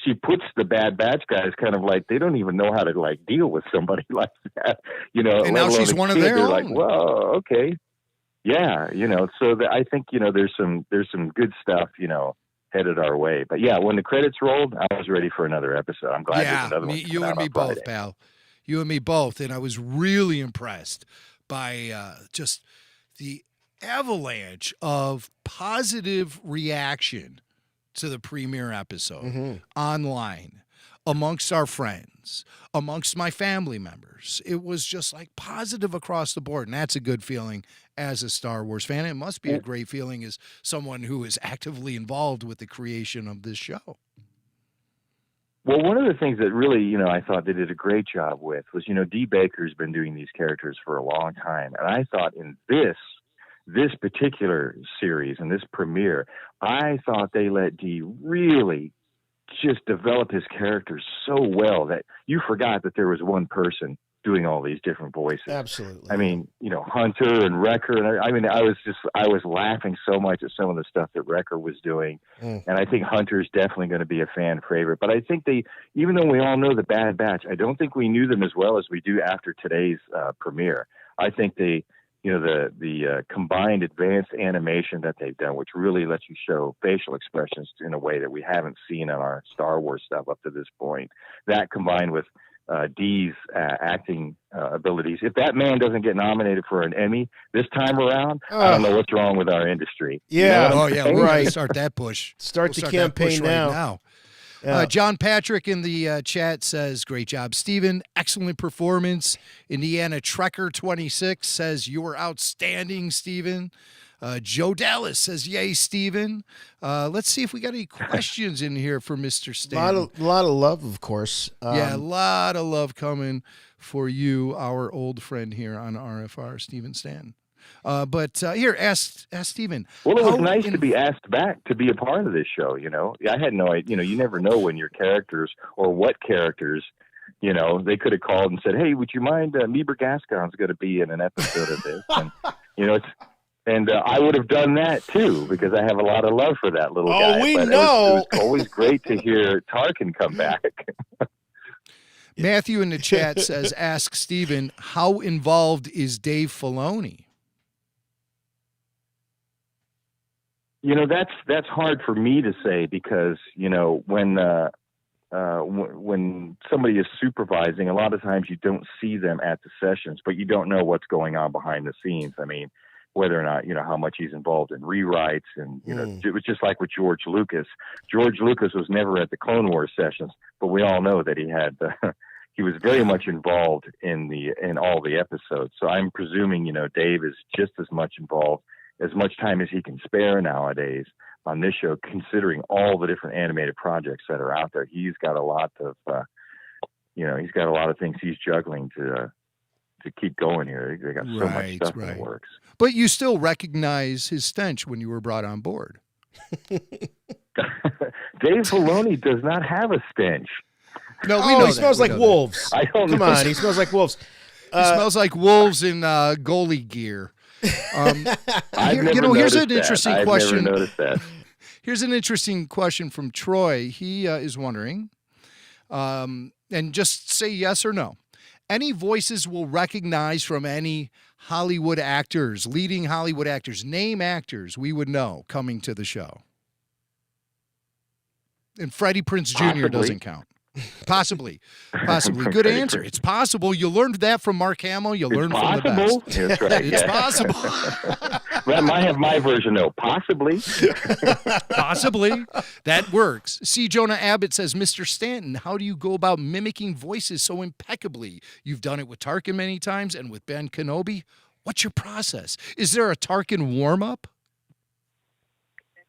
she puts the Bad Batch guys kind of like they don't even know how to deal with somebody like that, And now she's one of their They're own. like, well, okay, yeah, So I think there's some good stuff, headed our way. But yeah, when the credits rolled, I was ready for another episode. I'm glad there's another one. You and me both, pal. You and me both. And I was really impressed by just the avalanche of positive reaction to the premiere episode online, amongst our friends, amongst my family members. It was just like positive across the board. And that's a good feeling as a Star Wars fan. It must be a great feeling as someone who is actively involved with the creation of this show. Well, one of the things that really, I thought they did a great job with was, Dee Baker's been doing these characters for a long time. And I thought in this particular series and this premiere, I thought they let Dee really just develop his character so well that you forgot that there was one person doing all these different voices. Absolutely. I mean, Hunter and Wrecker, and I was laughing so much at some of the stuff that Wrecker was doing, and I think Hunter's definitely going to be a fan favorite. But I think even though we all know the Bad Batch, I don't think we knew them as well as we do after today's premiere. I think the combined advanced animation that they've done, which really lets you show facial expressions in a way that we haven't seen in our Star Wars stuff up to this point, that combined with Dee's acting abilities. If that man doesn't get nominated for an Emmy this time around, I don't know what's wrong with our industry. Yeah. We're right. Start that push. Start the campaign now. John Patrick in the chat says, great job, Stephen. Excellent performance. Indiana Trekker 26 says, you were outstanding, Stephen. Joe Dallas says, yay, Stephen. Let's see if we got any questions in here for Mr. Stanton. A lot of love, of course. A lot of love coming for you, our old friend here on RFR, Stephen Stanton. But here, ask Stephen. Well, it was nice to be asked back to be a part of this show. I had no idea. You never know when your characters or what characters. They could have called and said, "Hey, would you mind? Meeber Gascon's going to be in an episode of this." And I would have done that too because I have a lot of love for that little guy. We but know. It was always great to hear Tarkin come back. Matthew in the chat says, "Ask Stephen, how involved is Dave Filoni?" That's hard for me to say because when somebody is supervising, a lot of times you don't see them at the sessions, but you don't know what's going on behind the scenes. I mean, whether or not how much he's involved in rewrites, and it was just like with George Lucas. George Lucas was never at the Clone Wars sessions, but we all know that he had he was very much involved in all the episodes. So I'm presuming Dave is just as much involved. As much time as he can spare nowadays on this show, considering all the different animated projects that are out there. He's got a lot of, he's got a lot of things he's juggling to keep going here. They got so much stuff in the works. But you still recognize his stench when you were brought on board. Dave Filoni does not have a stench. No, we know he smells like wolves. Come on, he smells like wolves. He smells like wolves in goalie gear. Here's an interesting question. I've never noticed that. Here's an interesting question from Troy. He is wondering, and just say yes or no. Any voices we'll recognize from any Hollywood actors, leading Hollywood actors, name actors we would know coming to the show? And Freddie Prinze Jr. doesn't count. Possibly. Good answer. It's possible. You learned that from Mark Hamill. You learned from the best. That's right. It's possible. That might have my version, though. Possibly. Possibly. That works. C. Jonah Abbott says, Mr. Stanton, how do you go about mimicking voices so impeccably? You've done it with Tarkin many times and with Ben Kenobi. What's your process? Is there a Tarkin warm-up?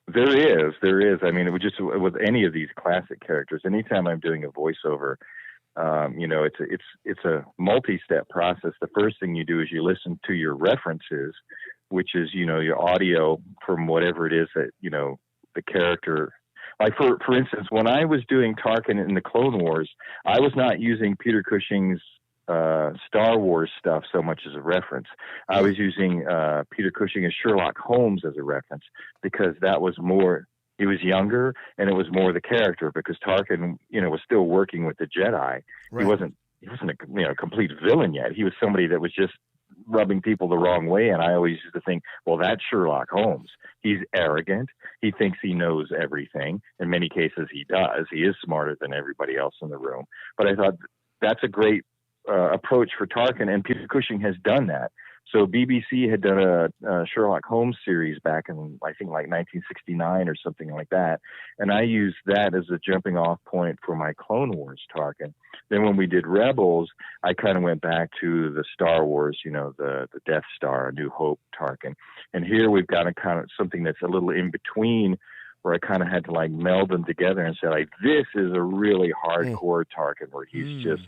There is. I mean, it was just with any of these classic characters. Anytime I'm doing a voiceover, it's a multi-step process. The first thing you do is you listen to your references, which is your audio from whatever it is that the character. Like for instance, when I was doing Tarkin in the Clone Wars, I was not using Peter Cushing's Star Wars stuff so much as a reference. I was using Peter Cushing as Sherlock Holmes as a reference because that was more, he was younger and it was more the character because Tarkin, was still working with the Jedi. Right. He wasn't a complete villain yet. He was somebody that was just rubbing people the wrong way. And I always used to think, well, that's Sherlock Holmes. He's arrogant. He thinks he knows everything. In many cases, he does. He is smarter than everybody else in the room. But I thought that's a great approach for Tarkin, and Peter Cushing has done that. So BBC had done a Sherlock Holmes series back in, I think, like 1969 or something like that. And I used that as a jumping off point for my Clone Wars Tarkin. Then when we did Rebels, I kind of went back to the Star Wars, the Death Star, A New Hope Tarkin. And here we've got a kind of something that's a little in between, where I kind of had to like meld them together and say, like, this is a really hardcore Tarkin where he's just,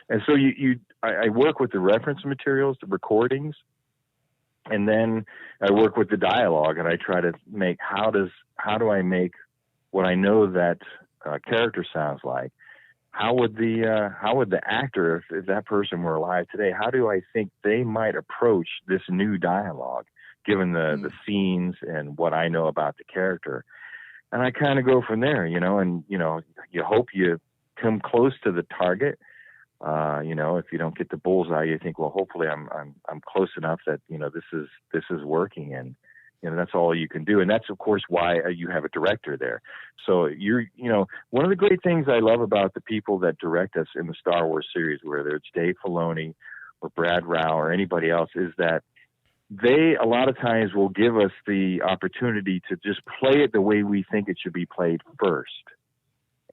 And so I work with the reference materials, the recordings, and then I work with the dialogue, and I try to make how do I make what I know that character sounds like? How would the actor, if that person were alive today, how do I think they might approach this new dialogue, given the scenes and what I know about the character? And I kind of go from there, and you hope you come close to the target. If you don't get the bullseye, you think, well, hopefully I'm close enough that, this is working, and, that's all you can do. And that's, of course, why you have a director there. So one of the great things I love about the people that direct us in the Star Wars series, whether it's Dave Filoni or Brad Rao or anybody else, is that they a lot of times will give us the opportunity to just play it the way we think it should be played first.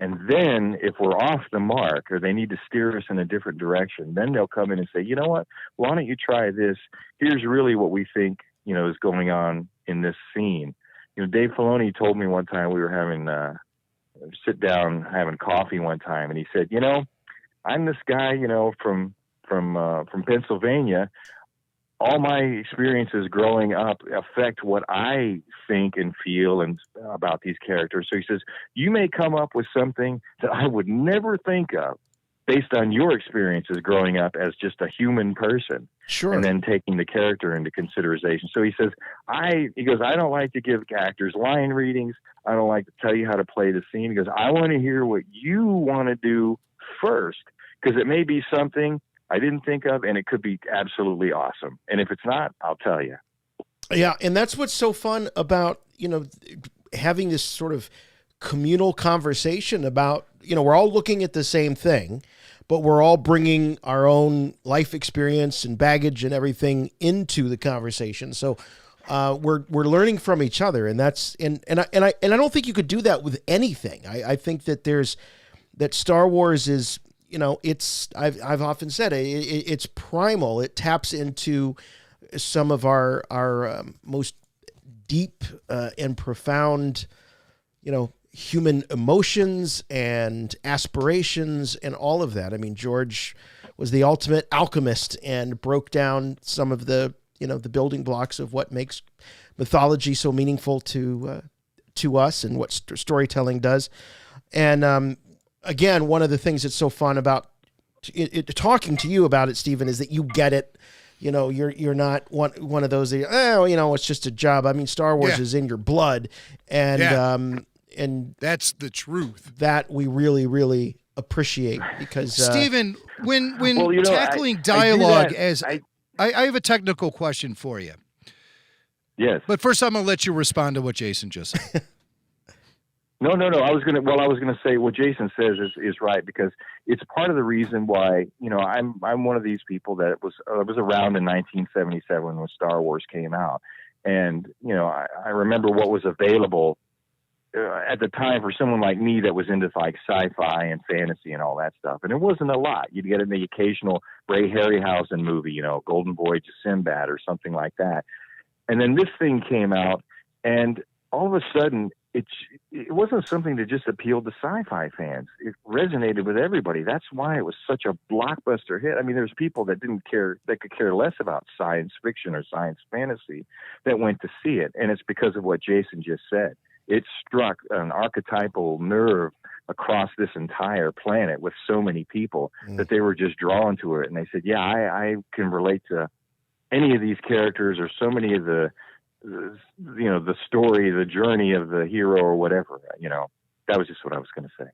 And then if we're off the mark, or they need to steer us in a different direction, then they'll come in and say, you know what, why don't you try this? Here's really what we think, is going on in this scene. Dave Filoni told me one time, we were having sit down having coffee one time, and he said, I'm this guy, from Pennsylvania. All my experiences growing up affect what I think and feel and about these characters. So he says, you may come up with something that I would never think of based on your experiences growing up as just a human person. Sure. And then taking the character into consideration. So he says, I don't like to give actors line readings. I don't like to tell you how to play the scene, because I want to hear what you want to do first, because it may be something I didn't think of, and it could be absolutely awesome. And if it's not, I'll tell you. Yeah, and that's what's so fun about, having this sort of communal conversation about, we're all looking at the same thing, but we're all bringing our own life experience and baggage and everything into the conversation. So we're learning from each other, and that's and I don't think you could do that with anything. I think that that Star Wars is, it's I've often said it's primal. It taps into some of our most deep and profound, human emotions and aspirations and all of that. I mean, George was the ultimate alchemist and broke down some of the building blocks of what makes mythology so meaningful to us and what storytelling does. And again, one of the things that's so fun about talking to you about it, Stephen, is that you get it. You're not one of those that, it's just a job. I mean, Star Wars is in your blood, and and that's the truth that we really, really appreciate, because Stephen, when tackling dialogue, I have a technical question for you. Yes. But first, I'm going to let you respond to what Jason just said. No. I was gonna say what Jason says is right, because it's part of the reason why I'm one of these people that was around in 1977 when Star Wars came out, and I remember what was available at the time for someone like me that was into like sci-fi and fantasy and all that stuff, and it wasn't a lot. You'd get in the occasional Ray Harryhausen movie, Golden Voyage of Sinbad or something like that, and then this thing came out, and all of a sudden, it wasn't something that just appealed to sci-fi fans. It resonated with everybody. That's why it was such a blockbuster hit. I mean, there's people that could care less about science fiction or science fantasy that went to see it. And it's because of what Jason just said. It struck an archetypal nerve across this entire planet with so many people that they were just drawn to it. And they said, yeah, I can relate to any of these characters, or so many of the story, the journey of the hero or whatever, that was just what I was going to say.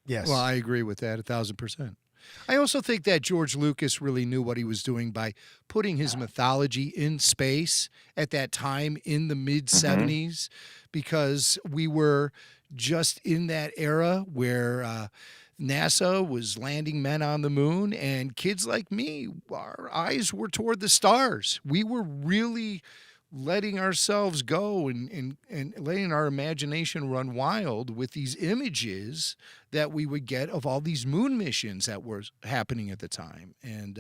Yes. Well, I agree with that 1,000%. I also think that George Lucas really knew what he was doing by putting his mythology in space at that time in the mid-'70s, because we were just in that era where NASA was landing men on the moon, and kids like me, our eyes were toward the stars. We were really letting ourselves go and letting our imagination run wild with these images that we would get of all these moon missions that were happening at the time. And,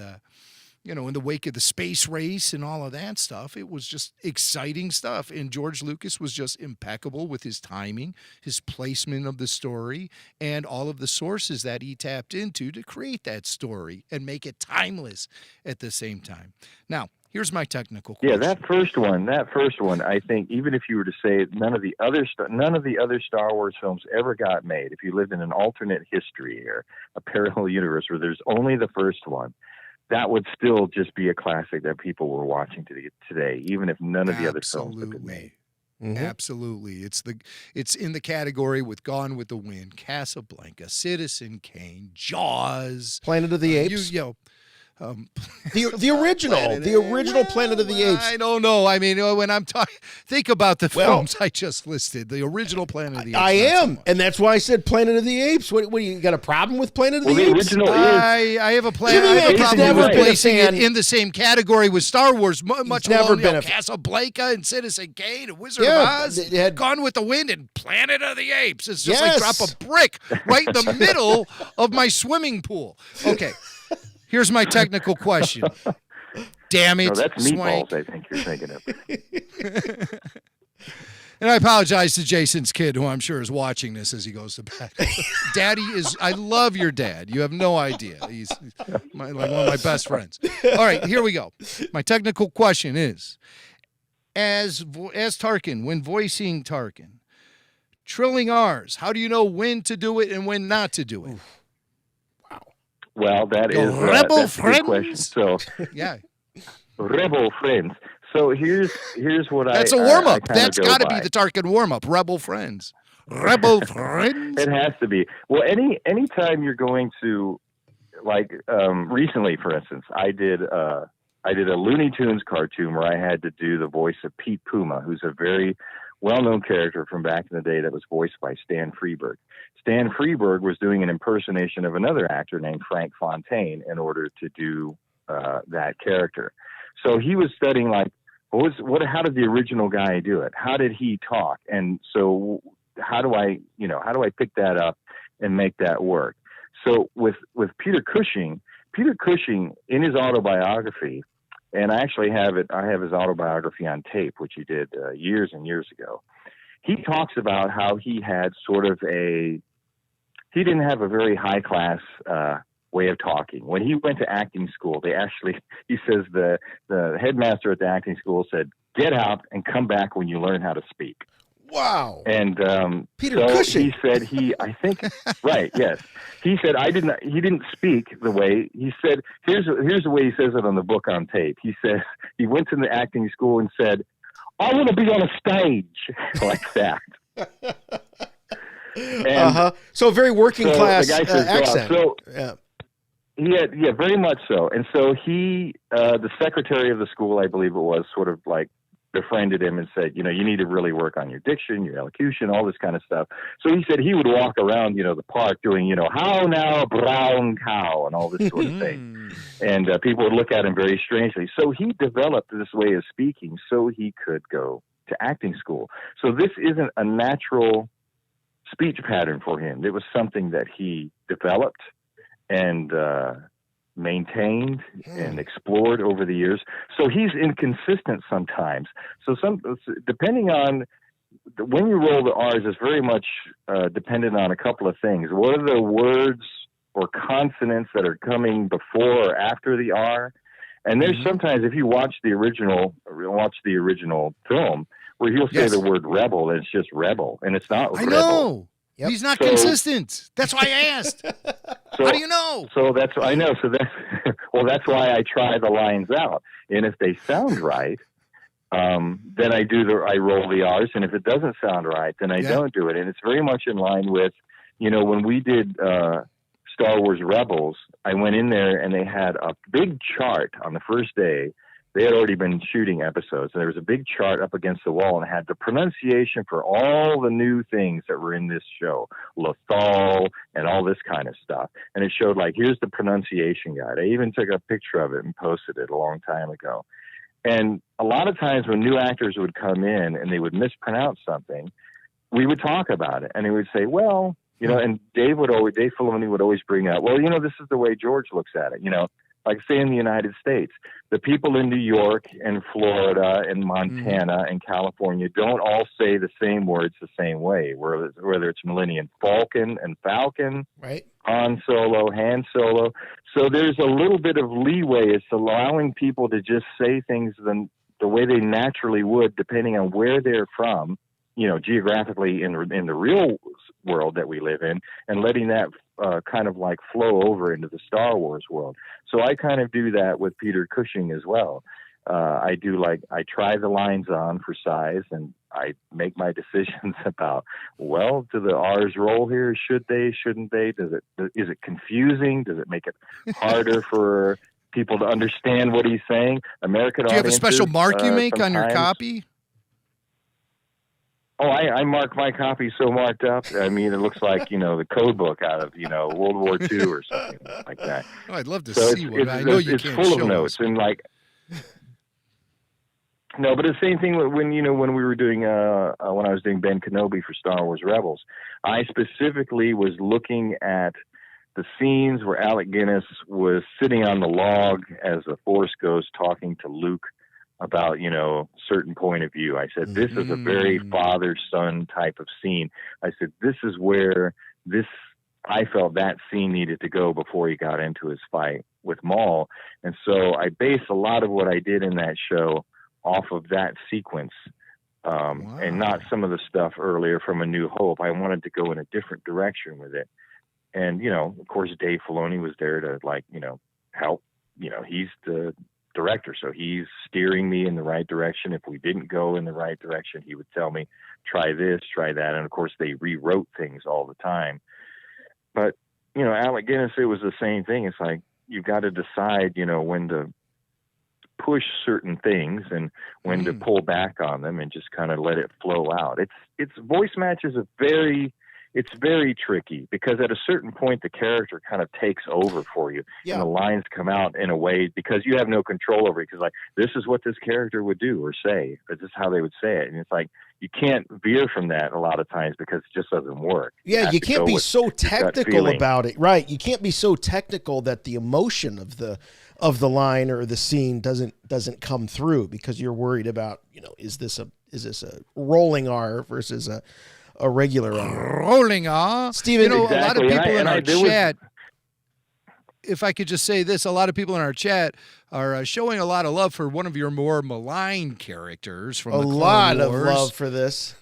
in the wake of the space race and all of that stuff, it was just exciting stuff. And George Lucas was just impeccable with his timing, his placement of the story, and all of the sources that he tapped into to create that story and make it timeless at the same time. Now, here's my technical question. Yeah, that first one, I think, even if you were to say none of the other Star Wars films ever got made, if you lived in an alternate history or a parallel universe where there's only the first one, that would still just be a classic that people were watching today, even if none of the other films had been made. Mm-hmm. Absolutely. It's in the category with Gone with the Wind, Casablanca, Citizen Kane, Jaws, Planet of the Apes. The original Planet of the Apes. I don't know. I mean, when I'm talking, think about the films I just listed. The original Planet of the Apes. I am, and that's why I said Planet of the Apes. What you got a problem with Planet of the Apes? Original I have a problem with placing it in the same category with Star Wars. Much never alone, been Casablanca and Citizen Kane and Wizard of Oz, Gone with the Wind and Planet of the Apes. It's just like drop a brick right in the middle of my swimming pool. Okay. Here's my technical question. Damn it, no, that's Swank. meatballs, I think you're thinking of. And I apologize to Jason's kid, who I'm sure is watching this as he goes to bed. I love your dad. You have no idea. He's like one of my best friends. All right, here we go. My technical question is, as Tarkin, when voicing Tarkin, trilling R's, how do you know when to do it and when not to do it? Well, that's a good question. So, yeah, Rebel Friends. So here's what That's a warm up. That's got to be the Tarkin warm up. Rebel Friends. Rebel Friends. It has to be. Well, anytime you're going to, like, recently, for instance, I did a Looney Tunes cartoon where I had to do the voice of Pete Puma, who's a very well-known character from back in the day that was voiced by Stan Freberg. Stan Freberg was doing an impersonation of another actor named Frank Fontaine in order to do that character. So he was studying, like, how did the original guy do it? How did he talk? And so how do I pick that up and make that work? So with Peter Cushing in his autobiography, and I actually have his autobiography on tape, which he did years and years ago. He talks about how he had he didn't have a very high class way of talking. When he went to acting school, he says the headmaster at the acting school said, "Get out and come back when you learn how to speak." Wow. And Peter Cushing. He said right, yes. He said he didn't speak the way he said. Here's the way he says it on the book on tape. He says he went to the acting school and said, "I want to be on a stage," like that. So very working class accent. So yeah, very much so. And so he, the secretary of the school, I believe it was, sort of like befriended him and said, you need to really work on your diction, your elocution, all this kind of stuff. So he said he would walk around, the park doing, how now, brown cow, and all this sort of thing. And people would look at him very strangely. So he developed this way of speaking so he could go to acting school. So this isn't a natural speech pattern for him. It was something that he developed and maintained and explored over the years. So he's inconsistent sometimes. So depending on when you roll the R's is very much dependent on a couple of things. What are the words or consonants that are coming before or after the R? And there's sometimes, if you watch the original film, where he'll say the word rebel, and it's just rebel, and it's not rebel. I know. Yep. He's not consistent. That's why I asked. How do you know? So that's I know. So that's why I try the lines out, and if they sound right, then I roll the R's, and if it doesn't sound right, then I don't do it. And it's very much in line with, when we did Star Wars Rebels, I went in there and they had a big chart on the first day. They had already been shooting episodes, and there was a big chart up against the wall, and it had the pronunciation for all the new things that were in this show, Lothal and all this kind of stuff. And it showed, like, here's the pronunciation guide. I even took a picture of it and posted it a long time ago. And a lot of times when new actors would come in and they would mispronounce something, we would talk about it, and they would say, well, you know, and Dave Filoni would always bring up, well, you know, this is the way George looks at it, you know. Like, say, in the United States, the people in New York and Florida and Montana and California don't all say the same words the same way, whether it's Millennium Falcon and Falcon, right? Han Solo, Han Solo. So there's a little bit of leeway. It's allowing people to just say things the way they naturally would, depending on where they're from, you know, geographically in the real world that we live in, and letting that kind of like flow over into the Star Wars world. So I kind of do that with Peter Cushing as well. I try the lines on for size, and I make my decisions about, well, do the R's roll here? Should they? Shouldn't they? Is it confusing? Does it make it harder for people to understand what he's saying? American audiences. Do you have a special mark you make on your sometimes copy? Oh, I mark my copy so marked up. I mean, it looks like, you know, the code book out of, you know, World War II or something like that. Oh, I'd love to see one. I know you can't full show of notes us. and like. No, but the same thing when we were doing when I was doing Ben Kenobi for Star Wars Rebels, I specifically was looking at the scenes where Alec Guinness was sitting on the log as the Force Ghost talking to Luke about, you know, certain point of view. I said, this is a very father-son type of scene. I said, this is where I felt that scene needed to go before he got into his fight with Maul. And so I based a lot of what I did in that show off of that sequence, and not some of the stuff earlier from A New Hope. I wanted to go in a different direction with it. And, you know, of course, Dave Filoni was there to, like, you know, help. You know, he's the director, so he's steering me in the right direction. If we didn't go in the right direction, he would tell me, try this, try that. And of course, they rewrote things all the time. But, you know, Alec Guinness, it was the same thing. It's like, you've got to decide, you know, when to push certain things and when to pull back on them and just kind of let it flow out. It's voice matches it's very tricky, because at a certain point the character kind of takes over for you, and the lines come out in a way because you have no control over it, because, like, this is what this character would do or say, this is how they would say it, and it's like you can't veer from that a lot of times because it just doesn't work. Yeah, you can't be so technical about it, right? You can't be so technical that the emotion of the line or the scene doesn't come through, because you're worried about, you know, is this a rolling R versus a regular rolling R. Stephen, you know, exactly. A lot of people in our chat, if I could just say this, a lot of people in our chat are showing a lot of love for one of your more maligned characters from the Clone Wars. A lot of love for this.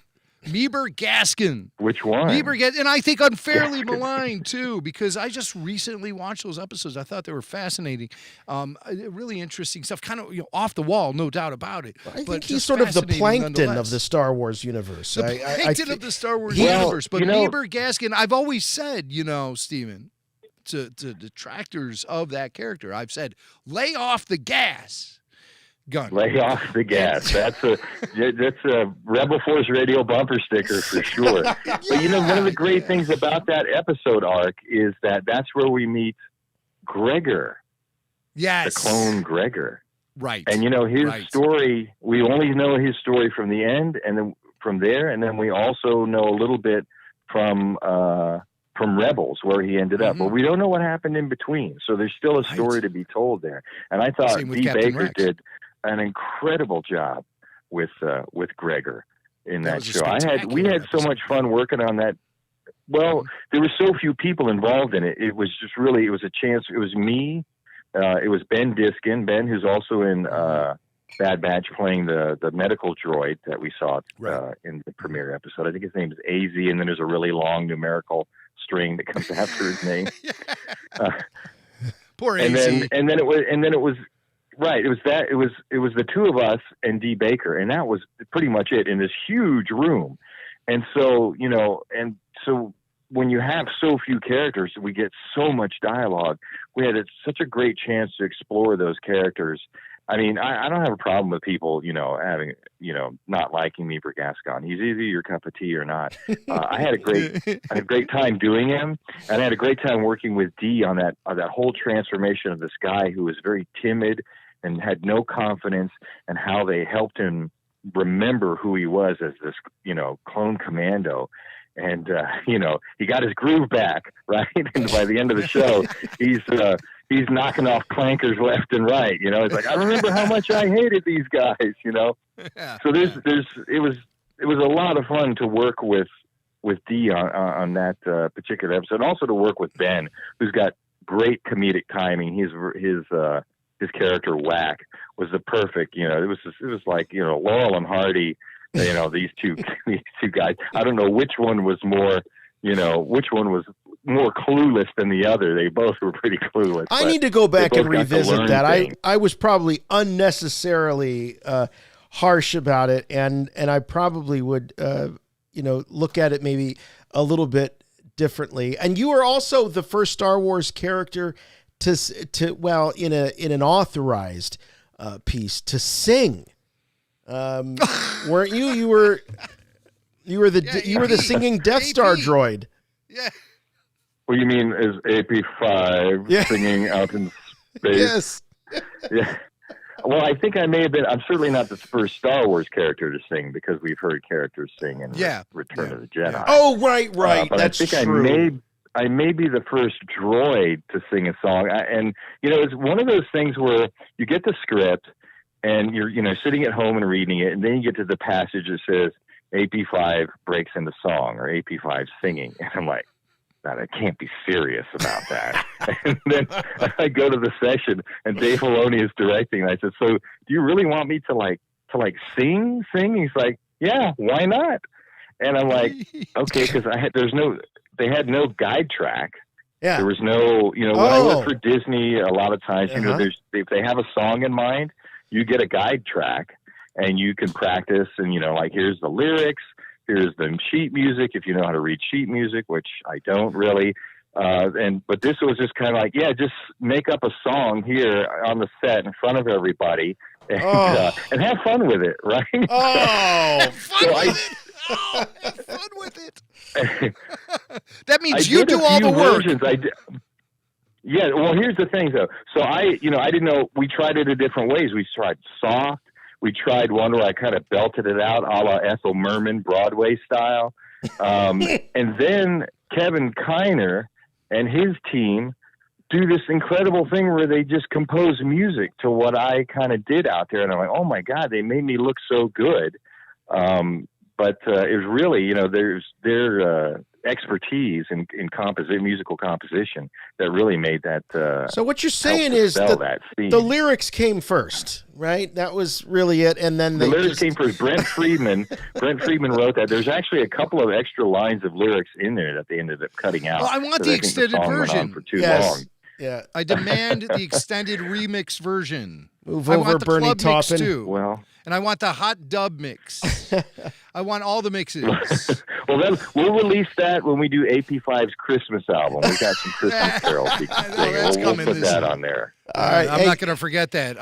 Meeber Gaskin. Which one? Meeber Gaskin, and I think unfairly maligned too, because I just recently watched those episodes. I thought they were fascinating, really interesting stuff. Kind of, you know, off the wall, no doubt about it. I think he's sort of the plankton of the Star Wars universe. The plankton of the Star Wars universe. But Meeber Gaskin, I've always said, you know, Stephen, to detractors of that character, I've said, lay off the gas. Gun. Lay off the gas. That's a Rebel Force Radio bumper sticker for sure. But, you know, one of the great things about that episode arc is that that's where we meet Gregor. Yes. The clone Gregor. Right. And, you know, his story, we only know his story from the end, and then from there, and then we also know a little bit from Rebels, where he ended up. But we don't know what happened in between. So there's still a story to be told there. And I thought D. Baker did an incredible job with Gregor in that show. We had so much fun working on that. Well, there were so few people involved in it. It was just really, it was a chance. It was me. It was Ben Diskin, who's also in Bad Batch, playing the medical droid that we saw in the premiere episode. I think his name is AZ, and then there's a really long numerical string that comes after his name. Poor AZ. And then it was right. It was the two of us and D. Baker, and that was pretty much it in this huge room. And so, you know, when you have so few characters, we get so much dialogue. We had such a great chance to explore those characters. I mean, I don't have a problem with people, having, not liking me for Gascon. He's either your cup of tea or not. I had a great time doing him, and I had a great time working with Dee on that whole transformation of this guy who was very timid and had no confidence, and how they helped him remember who he was as this, clone commando. And, he got his groove back, right? And by the end of the show, he's knocking off clankers left and right. It's like, I remember how much I hated these guys, Yeah. So it was a lot of fun to work with Dee on that particular episode, and also to work with Ben, who's got great comedic timing. His character Whack was the perfect, it was like, Laurel and Hardy, these two guys. I don't know which one was more clueless than the other. They both were pretty clueless. I need to go back and revisit that. I was probably unnecessarily harsh about it, and I probably would look at it maybe a little bit differently. And you are also the first Star Wars character to in an authorized piece to sing. Weren't you? You were the singing Death Star droid. Yeah. What do you mean is AP5 singing out in space? Yes. Yeah. Well, I think I may have been. I'm certainly not the first Star Wars character to sing, because we've heard characters sing in Return of the Jedi. Yeah. Oh, right. But that's true. I may be the first droid to sing a song, and it's one of those things where you get the script, and you're sitting at home and reading it, and then you get to the passage that says AP5 breaks into song, or AP5 singing, and I'm like, "God, I can't be serious about that." And then I go to the session, and Dave Filoni is directing, and I said, "So, do you really want me to sing?" He's like, "Yeah, why not?" And I'm like, "Okay," because they had no guide track. Yeah. There was no, when I work for Disney, a lot of times, if they have a song in mind, you get a guide track, and you can practice, and here's the lyrics, here's the sheet music, if you know how to read sheet music, which I don't really. But this was just kind of like, just make up a song here on the set in front of everybody, and have fun with it, right? Have fun with it. That means you do all the work. Yeah, well, here's the thing, though. So I didn't know. We tried it in different ways. We tried soft. We tried one where I kind of belted it out, a la Ethel Merman, Broadway style. And then Kevin Kiner and his team do this incredible thing where they just compose music to what I kind of did out there. And I'm like, oh, my God, they made me look so good. But it was really, their expertise in musical composition that really made that. So what you're saying is the lyrics came first, right? That was really it, and then the lyrics came first. Brent Friedman wrote that. There's actually a couple of extra lines of lyrics in there that they ended up cutting out. Well, I want the extended version for too long. Yeah, I demand the extended remix version. Move over, Bernie Taupin. Too. Well, and I want the hot dub mix. I want all the mixes. Well, then we'll release that when we do AP5's Christmas album. We got some Christmas carols we can sing. We'll put that on there. All right, I'm not going to forget that.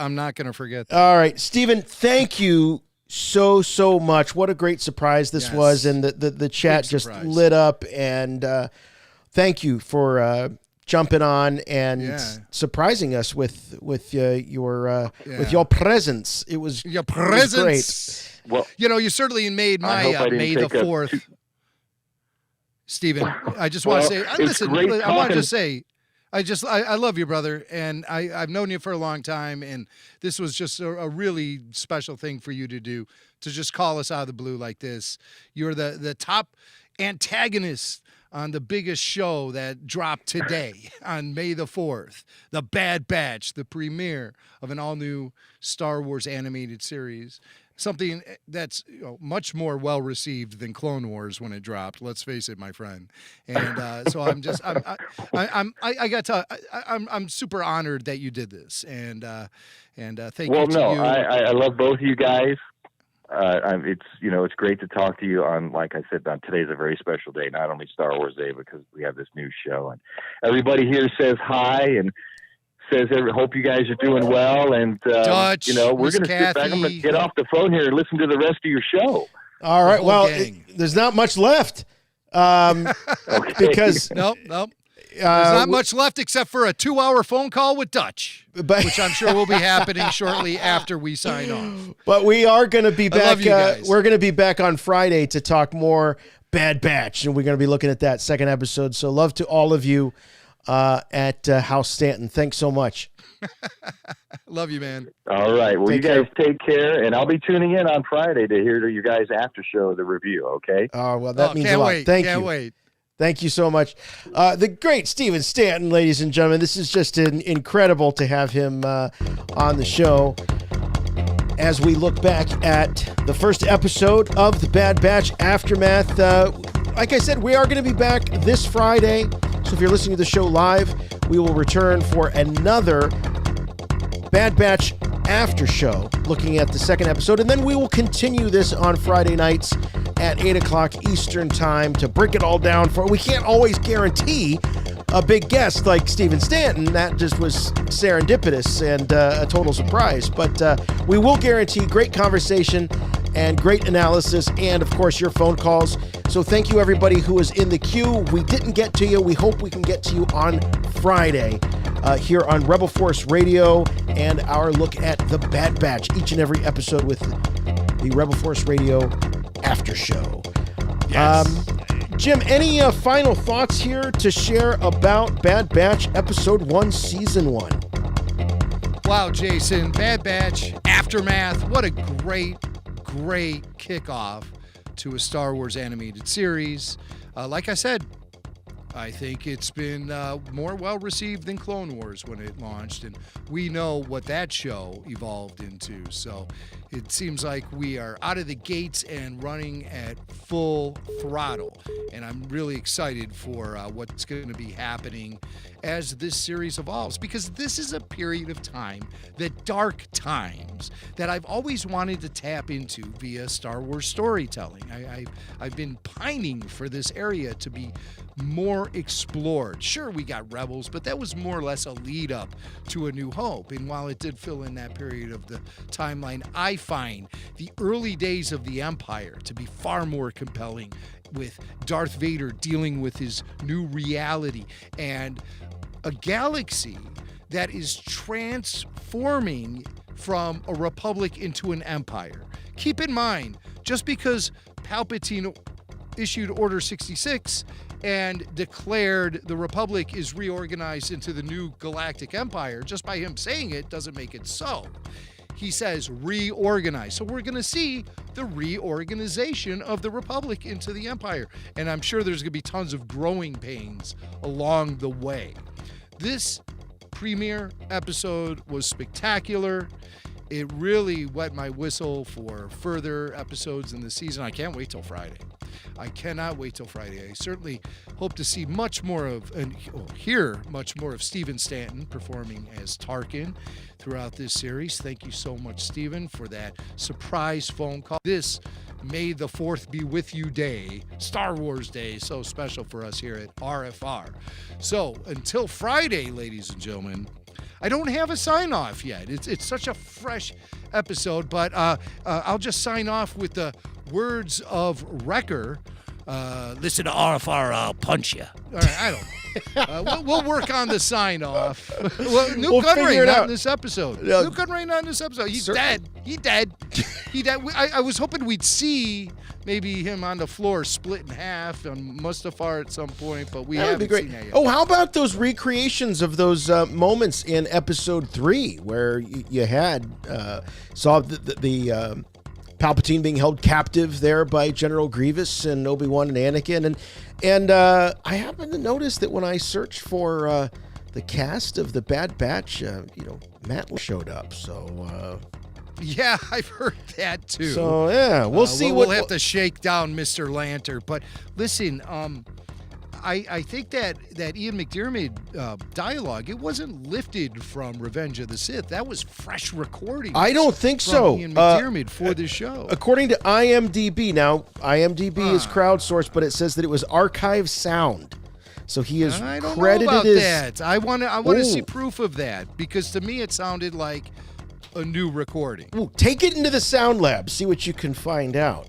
All right, Stephen, thank you so much. What a great surprise this was, and the chat just lit up. And thank you for jumping on and surprising us with your presence. It was your presence. It was great. Well, you certainly made my May the 4th. Stephen, I just want to say, listen, I want to just say, I love you, brother, and I've known you for a long time, and this was just a really special thing for you to do, to just call us out of the blue like this. You're the top antagonist on the biggest show that dropped today on May the 4th, The Bad Batch, the premiere of an all-new Star Wars animated series. Something that's much more well-received than Clone Wars when it dropped. Let's face it, my friend. And so I'm super honored that you did this. And thank you to you. I love both you guys. it's great to talk to you on, like I said, today's a very special day, not only Star Wars Day, because we have this new show, and everybody here says hi and says, hope you guys are doing well. And, Dutch, we're going to sit back. I'm going to get off the phone here and listen to the rest of your show. All right. Well, there's not much left. Okay. Because nope. There's not much left except for a 2-hour phone call with Dutch, which I'm sure will be happening shortly after we sign off. But we are going to be back. I love you guys. We're going to be back on Friday to talk more Bad Batch, and we're going to be looking at that second episode. So love to all of you at House Stanton. Thanks so much. Love you, man. All right. Well, you guys take care, and I'll be tuning in on Friday to hear your guys' after show, the review, okay? Oh, well, that means a lot. Thank you. Can't wait. Thank you so much. The great Stephen Stanton, ladies and gentlemen. This is just incredible to have him on the show as we look back at the first episode of the Bad Batch Aftermath. Like I said, we are going to be back this Friday. So if you're listening to the show live, we will return for another Bad Batch after show, looking at the second episode. And then we will continue this on Friday nights at 8 o'clock Eastern time to break it all down. We can't always guarantee a big guest like Stephen Stanton. That just was serendipitous and a total surprise. But we will guarantee great conversation and great analysis and, of course, your phone calls. So thank you, everybody who is in the queue. We didn't get to you. We hope we can get to you on Friday here on Rebel Force Radio and our look at the Bad Batch, each and every episode with the Rebel Force Radio after show. Yes. Jim, any final thoughts here to share about Bad Batch Episode 1, Season 1? Wow, Jason, Bad Batch, Aftermath, what a great kickoff to a Star Wars animated series. Like I said, I think it's been more well-received than Clone Wars when it launched, and we know what that show evolved into. So it seems like we are out of the gates and running at full throttle, and I'm really excited for what's going to be happening as this series evolves, because this is a period of time, the dark times, that I've always wanted to tap into via Star Wars storytelling. I've been pining for this area to be more explored. Sure, we got Rebels, but that was more or less a lead up to A New Hope. And while it did fill in that period of the timeline, I find the early days of the Empire to be far more compelling, with Darth Vader dealing with his new reality and a galaxy that is transforming from a republic into an empire. Keep in mind, just because Palpatine issued Order 66 and declared the Republic is reorganized into the new galactic empire, just by him saying it doesn't make it so. He says reorganize. So we're going to see the reorganization of the Republic into the Empire. And I'm sure there's going to be tons of growing pains along the way. This premiere episode was spectacular. It really wet my whistle for further episodes in the season. I can't wait till Friday. I cannot wait till Friday. I certainly hope to see much more of, and hear much more of Stephen Stanton performing as Tarkin throughout this series. Thank you so much, Stephen, for that surprise phone call. This May the 4th be with you day, Star Wars Day, so special for us here at RFR. So until Friday, ladies and gentlemen, I don't have a sign off yet. It's such a fresh episode, but I'll just sign off with the words of Wrecker. Listen to RFR, I'll punch you. All right, I don't know. We'll work on the sign off. Well, New Gunray not in this episode. New Gunray not in this episode. He's dead. He dead. I was hoping we'd see maybe him on the floor split in half on Mustafar at some point, but we haven't seen that yet. Oh, how about those recreations of those moments in Episode 3 where you had saw the Palpatine being held captive there by General Grievous and Obi-Wan and Anakin, and I happened to notice that when I searched for the cast of the Bad Batch, Matt showed up. So yeah, I've heard that too. So yeah, we'll see. We'll have to shake down Mr. Lanter. But listen, I think that Ian McDiarmid dialogue, it wasn't lifted from Revenge of the Sith. That was fresh recording. I don't think from so. Ian McDiarmid for this show. According to IMDb, now IMDb is crowdsourced, but it says that it was archived sound. So he is I don't credited know about as that. I want to see proof of that, because to me it sounded like a new recording. Ooh, take it into the sound lab. See what you can find out.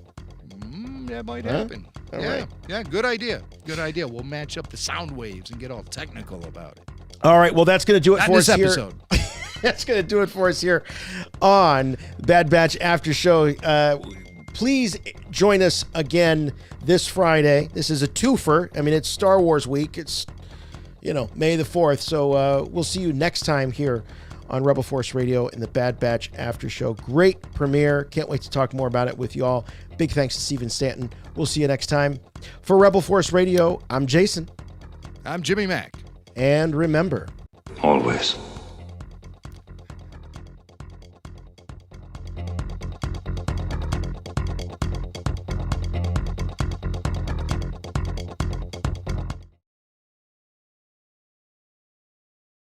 That might happen. All yeah, right. yeah, good idea. Good idea. We'll match up the sound waves and get all technical about it. All right, well, that's going to do it Not for in us this here. episode. That's going to do it for us here on Bad Batch After Show. Please join us again this Friday. This is a twofer. I mean, it's Star Wars week. It's, May the 4th. So we'll see you next time here on Rebel Force Radio in the Bad Batch After Show. Great premiere. Can't wait to talk more about it with y'all. Big thanks to Stephen Stanton. We'll see you next time. For Rebel Force Radio, I'm Jason. I'm Jimmy Mack. And remember, Always